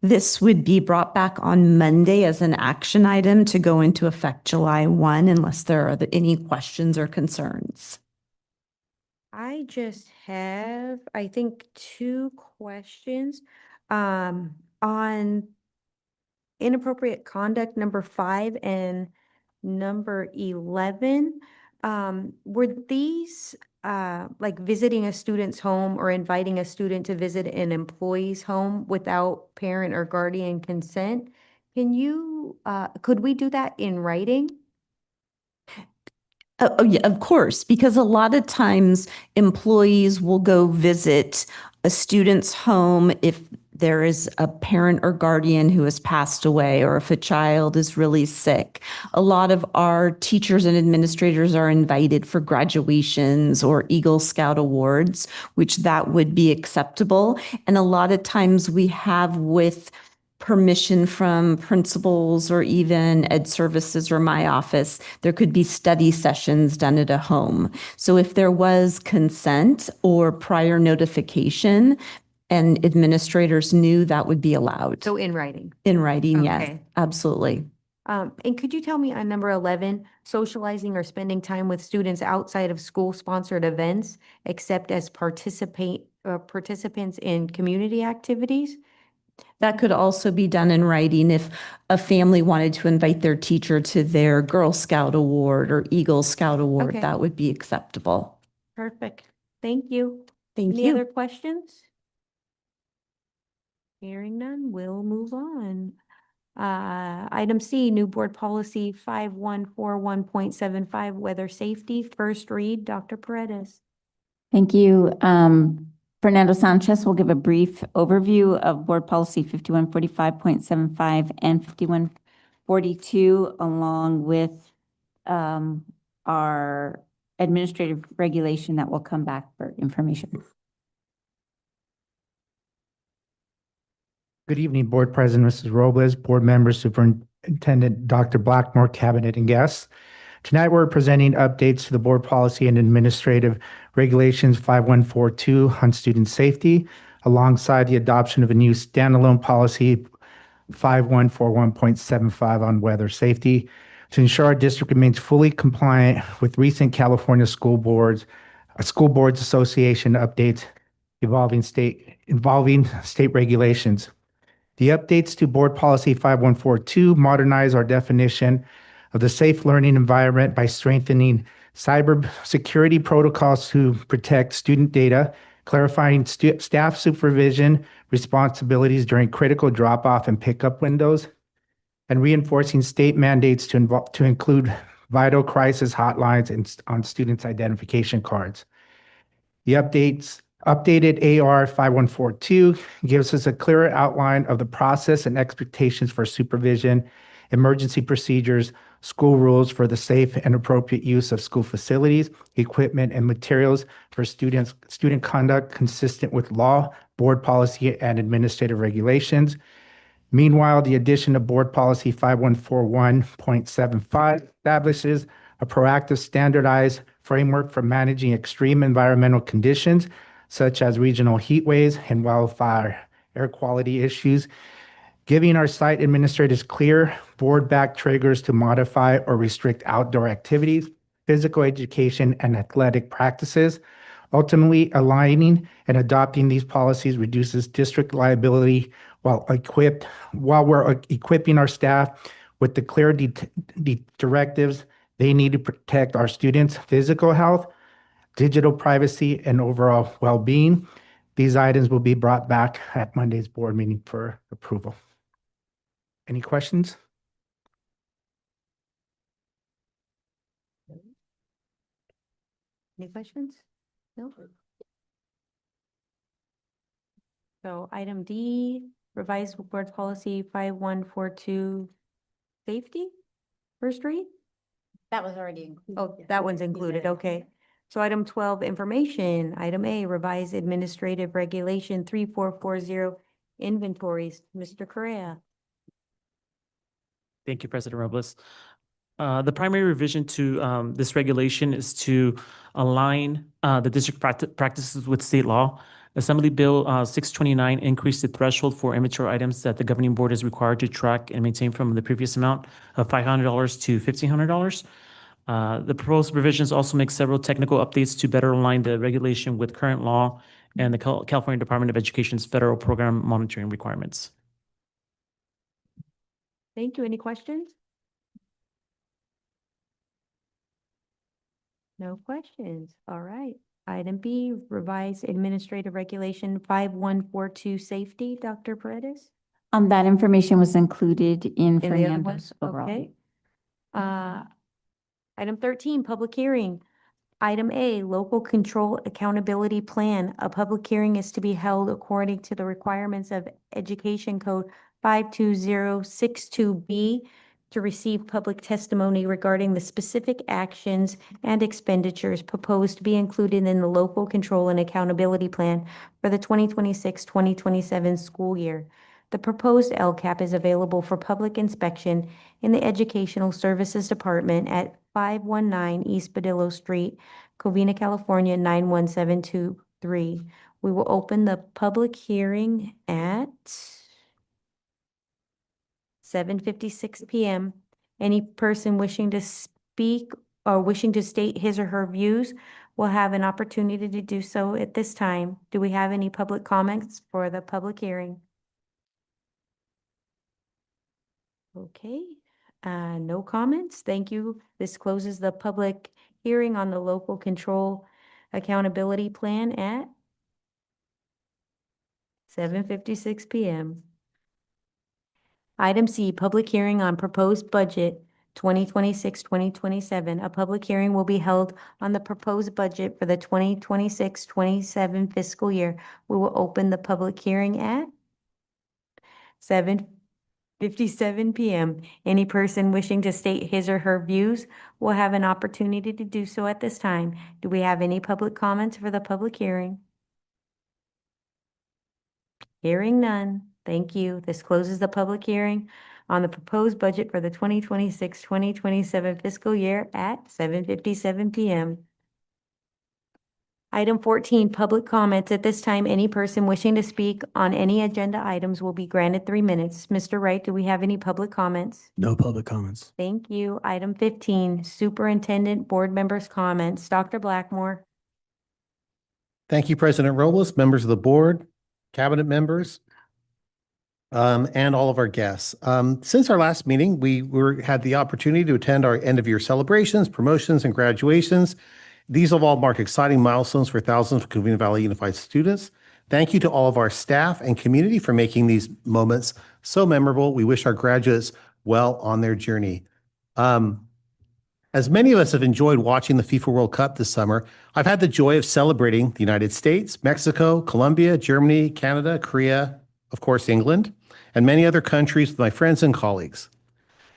This would be brought back on Monday as an action item to go into effect July 1 unless there are any questions or concerns. I just have, I think, two questions on inappropriate conduct number 5 and number 11. Were these like visiting a student's home or inviting a student to visit an employee's home without parent or guardian consent? Could we do that in writing? Oh, yeah, of course, because a lot of times employees will go visit a student's home if there is a parent or guardian who has passed away or if a child is really sick. A lot of our teachers and administrators are invited for graduations or Eagle Scout awards, which that would be acceptable. And a lot of times we have with permission from principals or even Ed Services or my office, there could be study sessions done at a home. So if there was consent or prior notification and administrators knew, that would be allowed. So in writing. In writing, yes, Okay. absolutely. And could you tell me on number 11, socializing or spending time with students outside of school-sponsored events, except as participants in community activities? That could also be done in writing if a family wanted to invite their teacher to their Girl Scout Award or Eagle Scout Award, Okay. that would be acceptable. Perfect. Thank you. Thank Any you. other questions? Hearing none, we'll move on. Item C, new board policy 5141.75, weather safety. First read, Dr. Paredes. Thank you. Fernando Sanchez will give a brief overview of Board Policy 5145.75 and 5142, along with our administrative regulation that will come back for information. Good evening, Board President, Mrs. Robles, Board members, Superintendent Dr. Blackmore, Cabinet, and guests. Tonight, we're presenting updates to the Board Policy and Administrative Regulations 5142 on student safety, alongside the adoption of a new standalone policy 5141.75 on weather safety to ensure our district remains fully compliant with recent California School Boards Association updates involving state regulations. The updates to Board Policy 5142 modernize our definition of the safe learning environment by strengthening cybersecurity protocols to protect student data, clarifying staff supervision responsibilities during critical drop-off and pickup windows, and reinforcing state mandates to include vital crisis hotlines, and on students' identification cards. The updated AR 5142 gives us a clearer outline of the process and expectations for supervision, emergency procedures, school rules for the safe and appropriate use of school facilities, equipment, and materials for student conduct consistent with law, board policy, and administrative regulations. Meanwhile, the addition of Board Policy 5141.75 establishes a proactive, standardized framework for managing extreme environmental conditions, such as regional heat waves and wildfire air quality issues, giving our site administrators clear board-backed triggers to modify or restrict outdoor activities, physical education, and athletic practices. Ultimately, aligning and adopting these policies reduces district liability while we're equipping our staff with the clear directives they need to protect our students' physical health, digital privacy, and overall well-being. These items will be brought back at Monday's board meeting for approval. Any questions? Any questions? No? So item D, revised board policy 5142, safety, first read? That was already included. Oh, that one's included, okay. So item 12, information. Item A, revised administrative regulation 3440, inventories. Mr. Correa. Thank you, President Robles. The primary revision to this regulation is to align the district practices with state law. Assembly Bill 629 increased the threshold for immature items that the governing board is required to track and maintain from the previous amount of $500 to $1,500. The proposed revisions also make several technical updates to better align the regulation with current law and the California Department of Education's federal program monitoring requirements. Thank you. Any questions? No questions. All right. Item B, revised administrative regulation 5142, safety. Dr. Paredes? That information was included in In the other one? Fernando's overall. Okay. Item 13, public hearing. Item A, local control accountability plan. A public hearing is to be held according to the requirements of Education Code 52062B to receive public testimony regarding the specific actions and expenditures proposed to be included in the local control and accountability plan for the 2026-2027 school year. The proposed LCAP is available for public inspection in the Educational Services Department at 519 East Badillo Street, Covina, California, 91723. We will open the public hearing at 7:56 p.m. Any person wishing to speak or wishing to state his or her views will have an opportunity to do so at this time. Do we have any public comments for the public hearing? Okay, no comments. Thank you. This closes the public hearing on the local control accountability plan at 7:56 p.m. Item C, public hearing on proposed budget 2026-2027. A public hearing will be held on the proposed budget for the 2026-27 fiscal year. We will open the public hearing at 7:57 p.m. Any person wishing to state his or her views will have an opportunity to do so at this time. Do we have any public comments for the public hearing? Hearing none. Thank you. This closes the public hearing on the proposed budget for the 2026-2027 fiscal year at 7:57 p.m. Item 14, public comments. At this time, any person wishing to speak on any agenda items will be granted 3 minutes. Mr. Wright, do we have any public comments? No public comments. Thank you. Item 15, superintendent board members' comments. Dr. Blackmore. Thank you, President Robles, members of the board, cabinet members, and all of our guests. Since our last meeting, we had the opportunity to attend our end-of-year celebrations, promotions, and graduations. These have all marked exciting milestones for thousands of Covina-Valley Unified students. Thank you to all of our staff and community for making these moments so memorable. We wish our graduates well on their journey. As many of us have enjoyed watching the FIFA World Cup this summer, I've had the joy of celebrating the United States, Mexico, Colombia, Germany, Canada, Korea, of course, England, and many other countries with my friends and colleagues.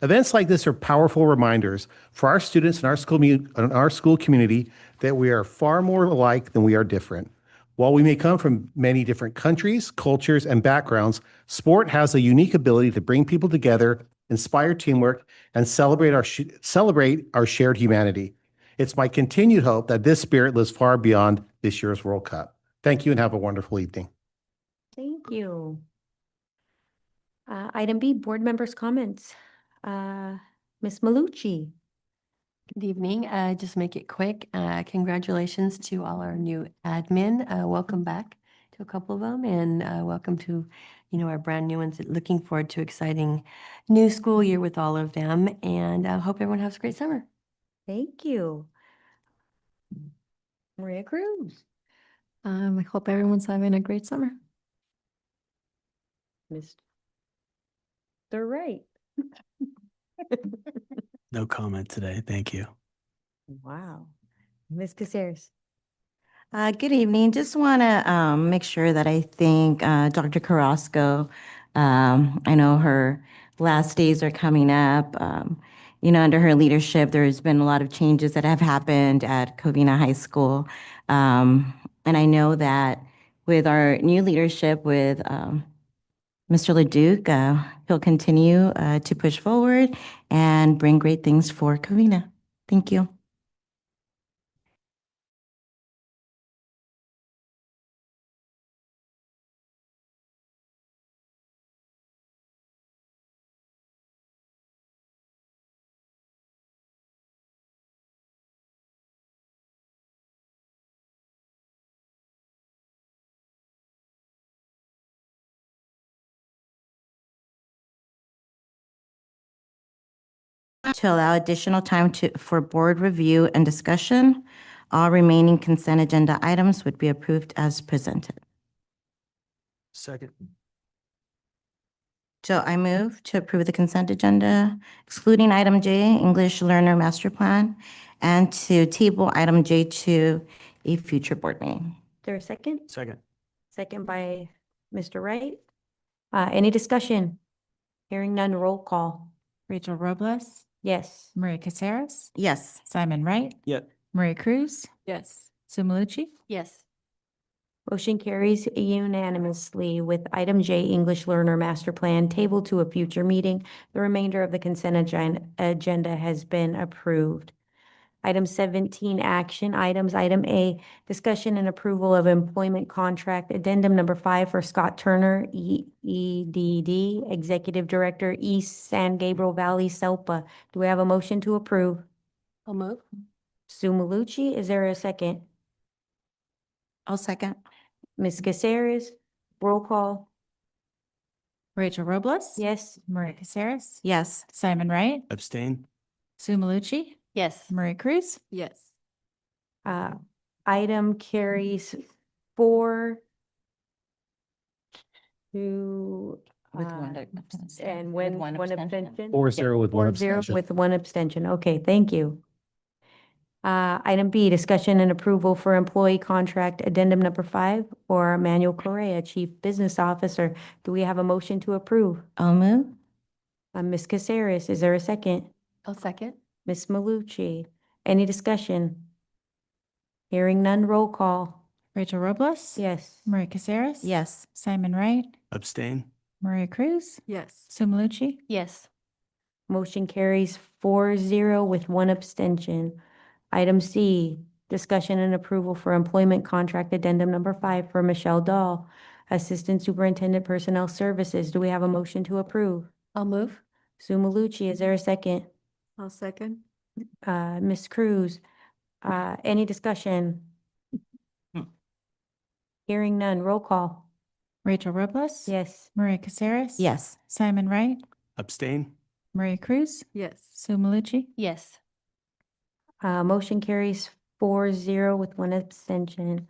Events like this are powerful reminders for our students and our school community that we are far more alike than we are different. While we may come from many different countries, cultures, and backgrounds, sport has a unique ability to bring people together, inspire teamwork, and celebrate our shared humanity. It's my continued hope that this spirit lives far beyond this year's World Cup. Thank you and have a wonderful evening. Thank you. Item B, board members' comments. Ms. Malucci. Good evening. Just make it quick. Congratulations to all our new admin. Welcome back to a couple of them, and welcome to, our brand new ones. Looking forward to exciting new school year with all of them, and hope everyone has a great summer. Thank you. Maria Cruz. I hope everyone's having a great summer. Mr. Wright. No comment today. Thank you. Wow. Ms. Caceres. Good evening. Just want to make sure that I thank Dr. Carrasco. I know her last days are coming up. Under her leadership, there's been a lot of changes that have happened at Covina High School. And I know that with our new leadership with Mr. LeDuc, he'll continue to push forward and bring great things for Covina. Thank you. To allow additional time for board review and discussion, all remaining consent agenda items would be approved as presented. Second. So I move to approve the consent agenda, excluding item J, English Learner Master Plan, and to table item J to a future board meeting. Is there a second? Second. Second by Mr. Wright. Any discussion? Hearing none, roll call. Rachel Robles, Yes. Maria Caceres, Yes. Simon Wright, Yeah. Maria Cruz, Yes. Sue Malucci. Yes. Motion carries unanimously with item J, English Learner Master Plan, tabled to a future meeting. The remainder of the consent agenda has been approved. Item 17, action items. Item A, discussion and approval of employment contract addendum number 5 for Scott Turner, EDD, Executive Director, East San Gabriel Valley, SELPA. Do we have a motion to approve? I'll move. Sue Malucci, is there a second? I'll second. Ms. Caceres, roll call. Rachel Robles. Yes. Maria Caceres. Yes. Simon Wright, Abstain. Sue Malucci, Yes. Maria Cruz. Yes. Item carries 4 to, With one and with when, one one abstention. abstention? 4-0 with one 4-0 abstention. with one abstention. Okay, thank you. Item B, discussion and approval for employee contract addendum number 5 for Manuel Correa, Chief Business Officer. Do we have a motion to approve? I'll move. Ms. Caceres, is there a second? I'll second. Ms. Malucci, any discussion? Hearing none, roll call. Rachel Robles. Yes. Maria Caceres. Yes. Simon Wright, Abstain. Maria Cruz, Yes. Sue Malucci. Yes. Motion carries 4-0 with one abstention. Item C, discussion and approval for employment contract addendum number 5 for Michelle Dahl, Assistant Superintendent Personnel Services. Do we have a motion to approve? I'll move. Sue Malucci, is there a second? I'll second. Ms. Cruz, any discussion? Hearing none, roll call. Rachel Robles. Yes. Maria Caceres. Yes. Simon Wright, Abstain. Maria Cruz, Yes. Sue Malucci. Yes. Motion carries 4-0 with one abstention.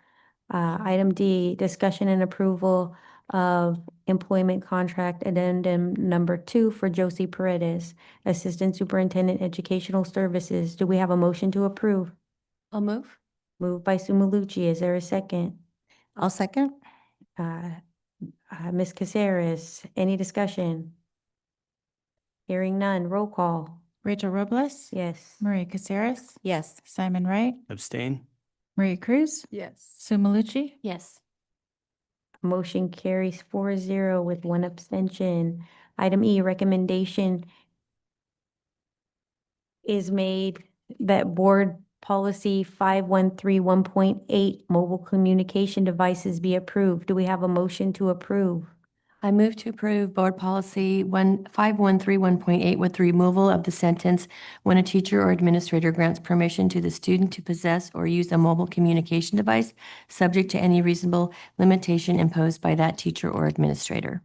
Item D, discussion and approval of employment contract addendum number 2 for Josie Paredes, Assistant Superintendent Educational Services. Do we have a motion to approve? I'll move. Moved by Sumalucci. Is there a second? I'll second. Ms. Caceres, any discussion? Hearing none, roll call. Rachel Robles, Yes. Maria Caceres, Yes. Simon Wright, Abstain? Maria Cruz, Yes. Sue Malucci, Yes. Motion carries 4-0 with one abstention. Item E, recommendation is made that Board Policy 5131.8 mobile communication devices be approved. Do we have a motion to approve? I move to approve Board Policy 5131.8 with the removal of the sentence, when a teacher or administrator grants permission to the student to possess or use a mobile communication device, subject to any reasonable limitation imposed by that teacher or administrator.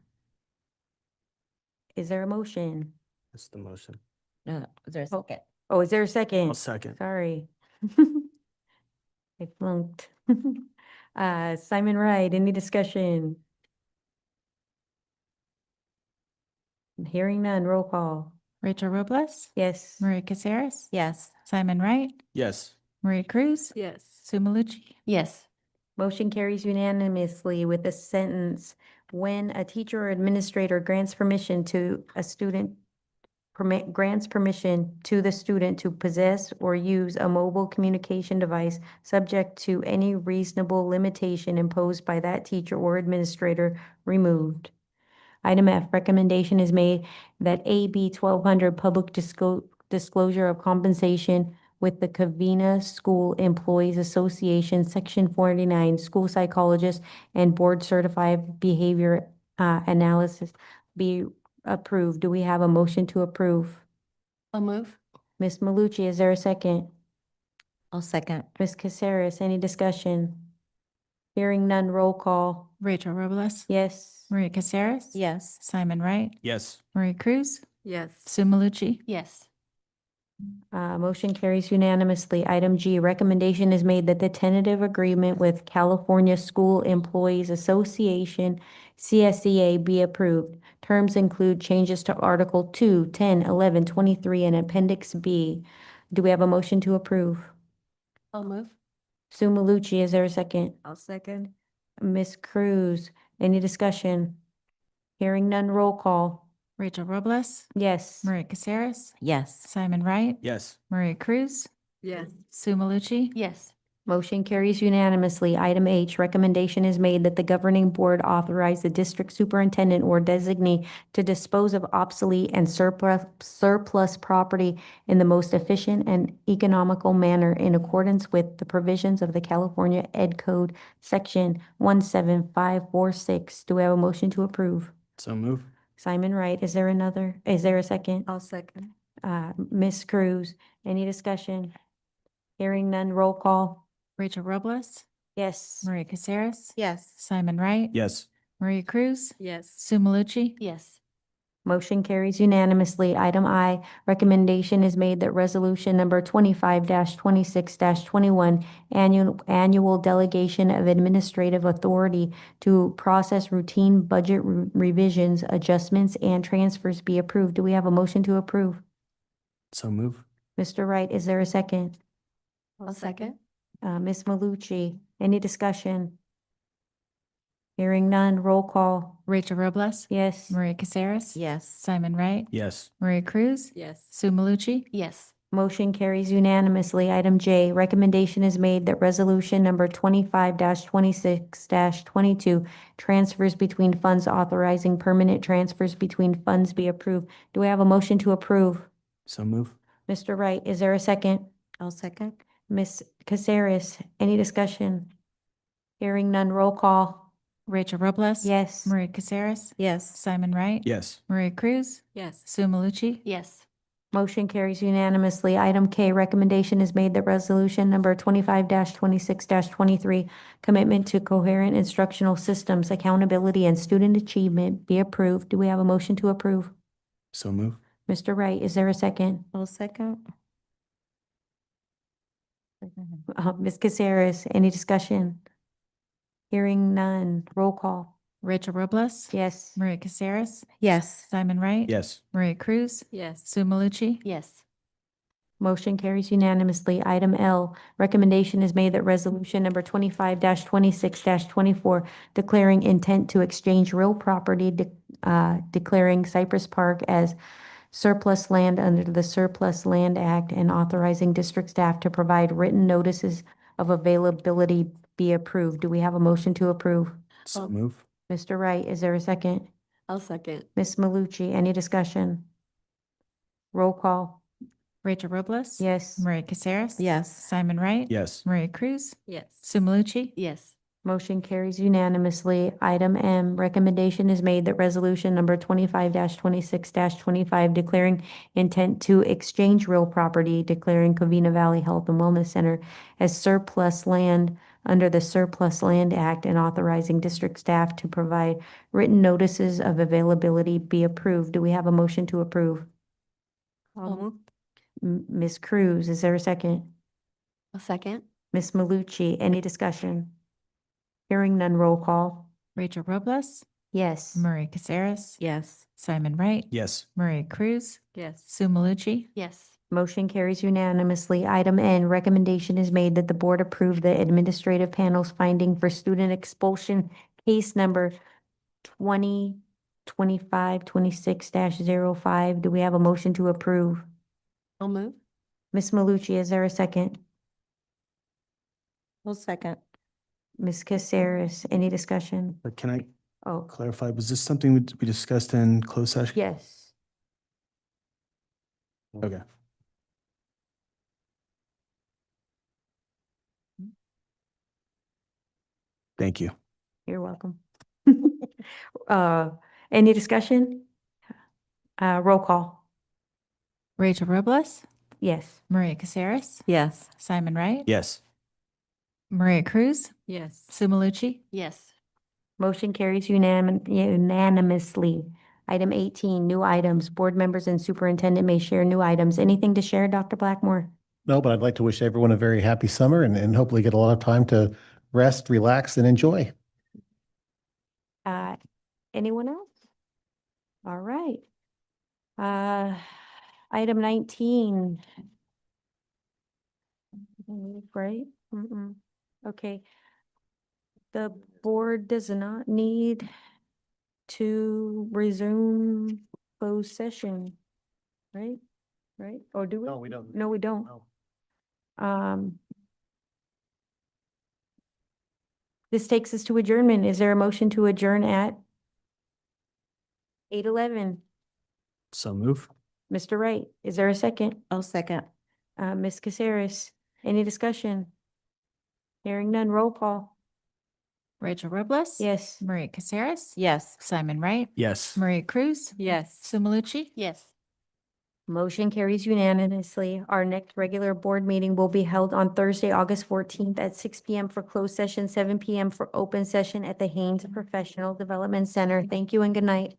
Is there a motion? That's the motion. No, is there a second? Oh, is there a second? I'll second. Sorry. I flunked. Simon Wright, any discussion? Hearing none, roll call. Rachel Robles, Yes. Maria Caceres, Yes. Simon Wright, Yes. Maria Cruz, Yes. Sue Malucci, Yes. Motion carries unanimously with a sentence, when a teacher or administrator grants permission to a student, grants permission to the student to possess or use a mobile communication device, subject to any reasonable limitation imposed by that teacher or administrator, removed. Item F, recommendation is made that AB 1200 public disclosure of compensation with the Covina School Employees Association, Section 49, school psychologist and board certified behavior analysis be approved. Do we have a motion to approve? I'll move. Ms. Malucci, is there a second? I'll second. Ms. Caceres, any discussion? Hearing none, roll call. Rachel Robles, Yes. Maria Caceres, Yes. Simon Wright, Yes. Maria Cruz, Yes. Sue Malucci, Yes. Motion carries unanimously. Item G, recommendation is made that the tentative agreement with California School Employees Association, CSEA, be approved. Terms include changes to Article 2, 10, 11, 23, and Appendix B. Do we have a motion to approve? I'll move. Sue Malucci, is there a second? I'll second. Ms. Cruz, any discussion? Hearing none, roll call. Rachel Robles, Yes. Maria Caceres, Yes. Simon Wright, Yes. Maria Cruz, Yes. Sue Malucci, Yes. Motion carries unanimously. Item H, recommendation is made that the governing board authorize the district superintendent or designee to dispose of obsolete and surplus property in the most efficient and economical manner in accordance with the provisions of the California Ed Code, Section 17546. Do we have a motion to approve? So move. Simon Wright, is there a second? I'll second. Ms. Cruz, any discussion? Hearing none, roll call. Rachel Robles, Yes. Maria Caceres, Yes. Simon Wright, Yes. Maria Cruz, Yes. Sue Malucci, Yes. Motion carries unanimously. Item I, recommendation is made that resolution number 25-26-21, annual delegation of administrative authority to process routine budget revisions, adjustments, and transfers be approved. Do we have a motion to approve? So move. Mr. Wright, is there a second? I'll second. Ms. Malucci, any discussion? Hearing none, roll call. Rachel Robles, Yes. Maria Caceres, Yes. Simon Wright, Yes. Maria Cruz, Yes. Sue Malucci, Yes. Motion carries unanimously. Item J, recommendation is made that resolution number 25-26-22, transfers between funds authorizing permanent transfers between funds be approved. Do we have a motion to approve? So move. Mr. Wright, is there a second? I'll second. Ms. Caceres, any discussion? Hearing none, roll call. Rachel Robles, Yes. Maria Caceres, Yes. Simon Wright, Yes. Maria Cruz, Yes. Sue Malucci, Yes. Motion carries unanimously. Item K, recommendation is made that resolution number 25-26-23, commitment to coherent instructional systems, accountability, and student achievement be approved. Do we have a motion to approve? So move. Mr. Wright, is there a second? I'll second. Ms. Caceres, any discussion? Hearing none, roll call. Rachel Robles? Yes. Maria Caceres? Yes. Simon Wright? Yes. Maria Cruz? Yes. Sue Malucci? Yes. Motion carries unanimously. Item L, recommendation is made that resolution number 25-26-24, declaring intent to exchange real property, declaring Cypress Park as surplus land under the Surplus Land Act, and authorizing district staff to provide written notices of availability be approved. Do we have a motion to approve? So move. Mr. Wright, is there a second? I'll second. Ms. Malucci, any discussion? Roll call. Rachel Robles? Yes. Maria Caceres? Yes. Simon Wright? Yes. Maria Cruz? Yes. Sue Malucci? Yes. Motion carries unanimously. Item M, recommendation is made that resolution number 25-26-25, declaring intent to exchange real property, declaring Covina-Valley Health and Wellness Center as surplus land under the Surplus Land Act, and authorizing district staff to provide written notices of availability be approved. Do we have a motion to approve? I'll move. Ms. Cruz, is there a second? I'll second. Ms. Malucci, any discussion? Hearing none, roll call. Rachel Robles? Yes. Maria Caceres? Yes. Simon Wright? Yes. Maria Cruz? Yes. Sue Malucci? Yes. Motion carries unanimously. Item N, recommendation is made that the board approve the administrative panel's finding for student expulsion case number 2025-26-05. Do we have a motion to approve? I'll move. Ms. Malucci, is there a second? We'll second. Ms. Caceres, any discussion? But can I Oh, clarify, was this something we discussed in closed session? yes. Okay. Thank you. You're welcome. Any discussion? Roll call. Rachel Robles? Yes. Maria Caceres? Yes. Simon Wright? Yes. Maria Cruz? Yes. Sue Malucci? Yes. Motion carries unanimously. Item 18, new items. Board members and superintendent may share new items. Anything to share, Dr. Blackmore? No, but I'd like to wish everyone a very happy summer and hopefully get a lot of time to rest, relax, and enjoy. Anyone else? All right. Item 19. Right? Okay. The board does not need to resume closed session, right? Right? Or do we? No, we don't. No, we don't. This takes us to adjournment. Is there a motion to adjourn at 8:11? So move. Mr. Wright, is there a second? I'll second. Ms. Caceres, any discussion? Hearing none, roll call. Rachel Robles? Yes. Maria Caceres? Yes. Simon Wright? Yes. Maria Cruz? Yes. Sue Malucci? Yes. Motion carries unanimously. Our next regular board meeting will be held on Thursday, August 14th at 6 p.m. for closed session, 7 p.m. for open session at the Haynes Professional Development Center. Thank you and good night.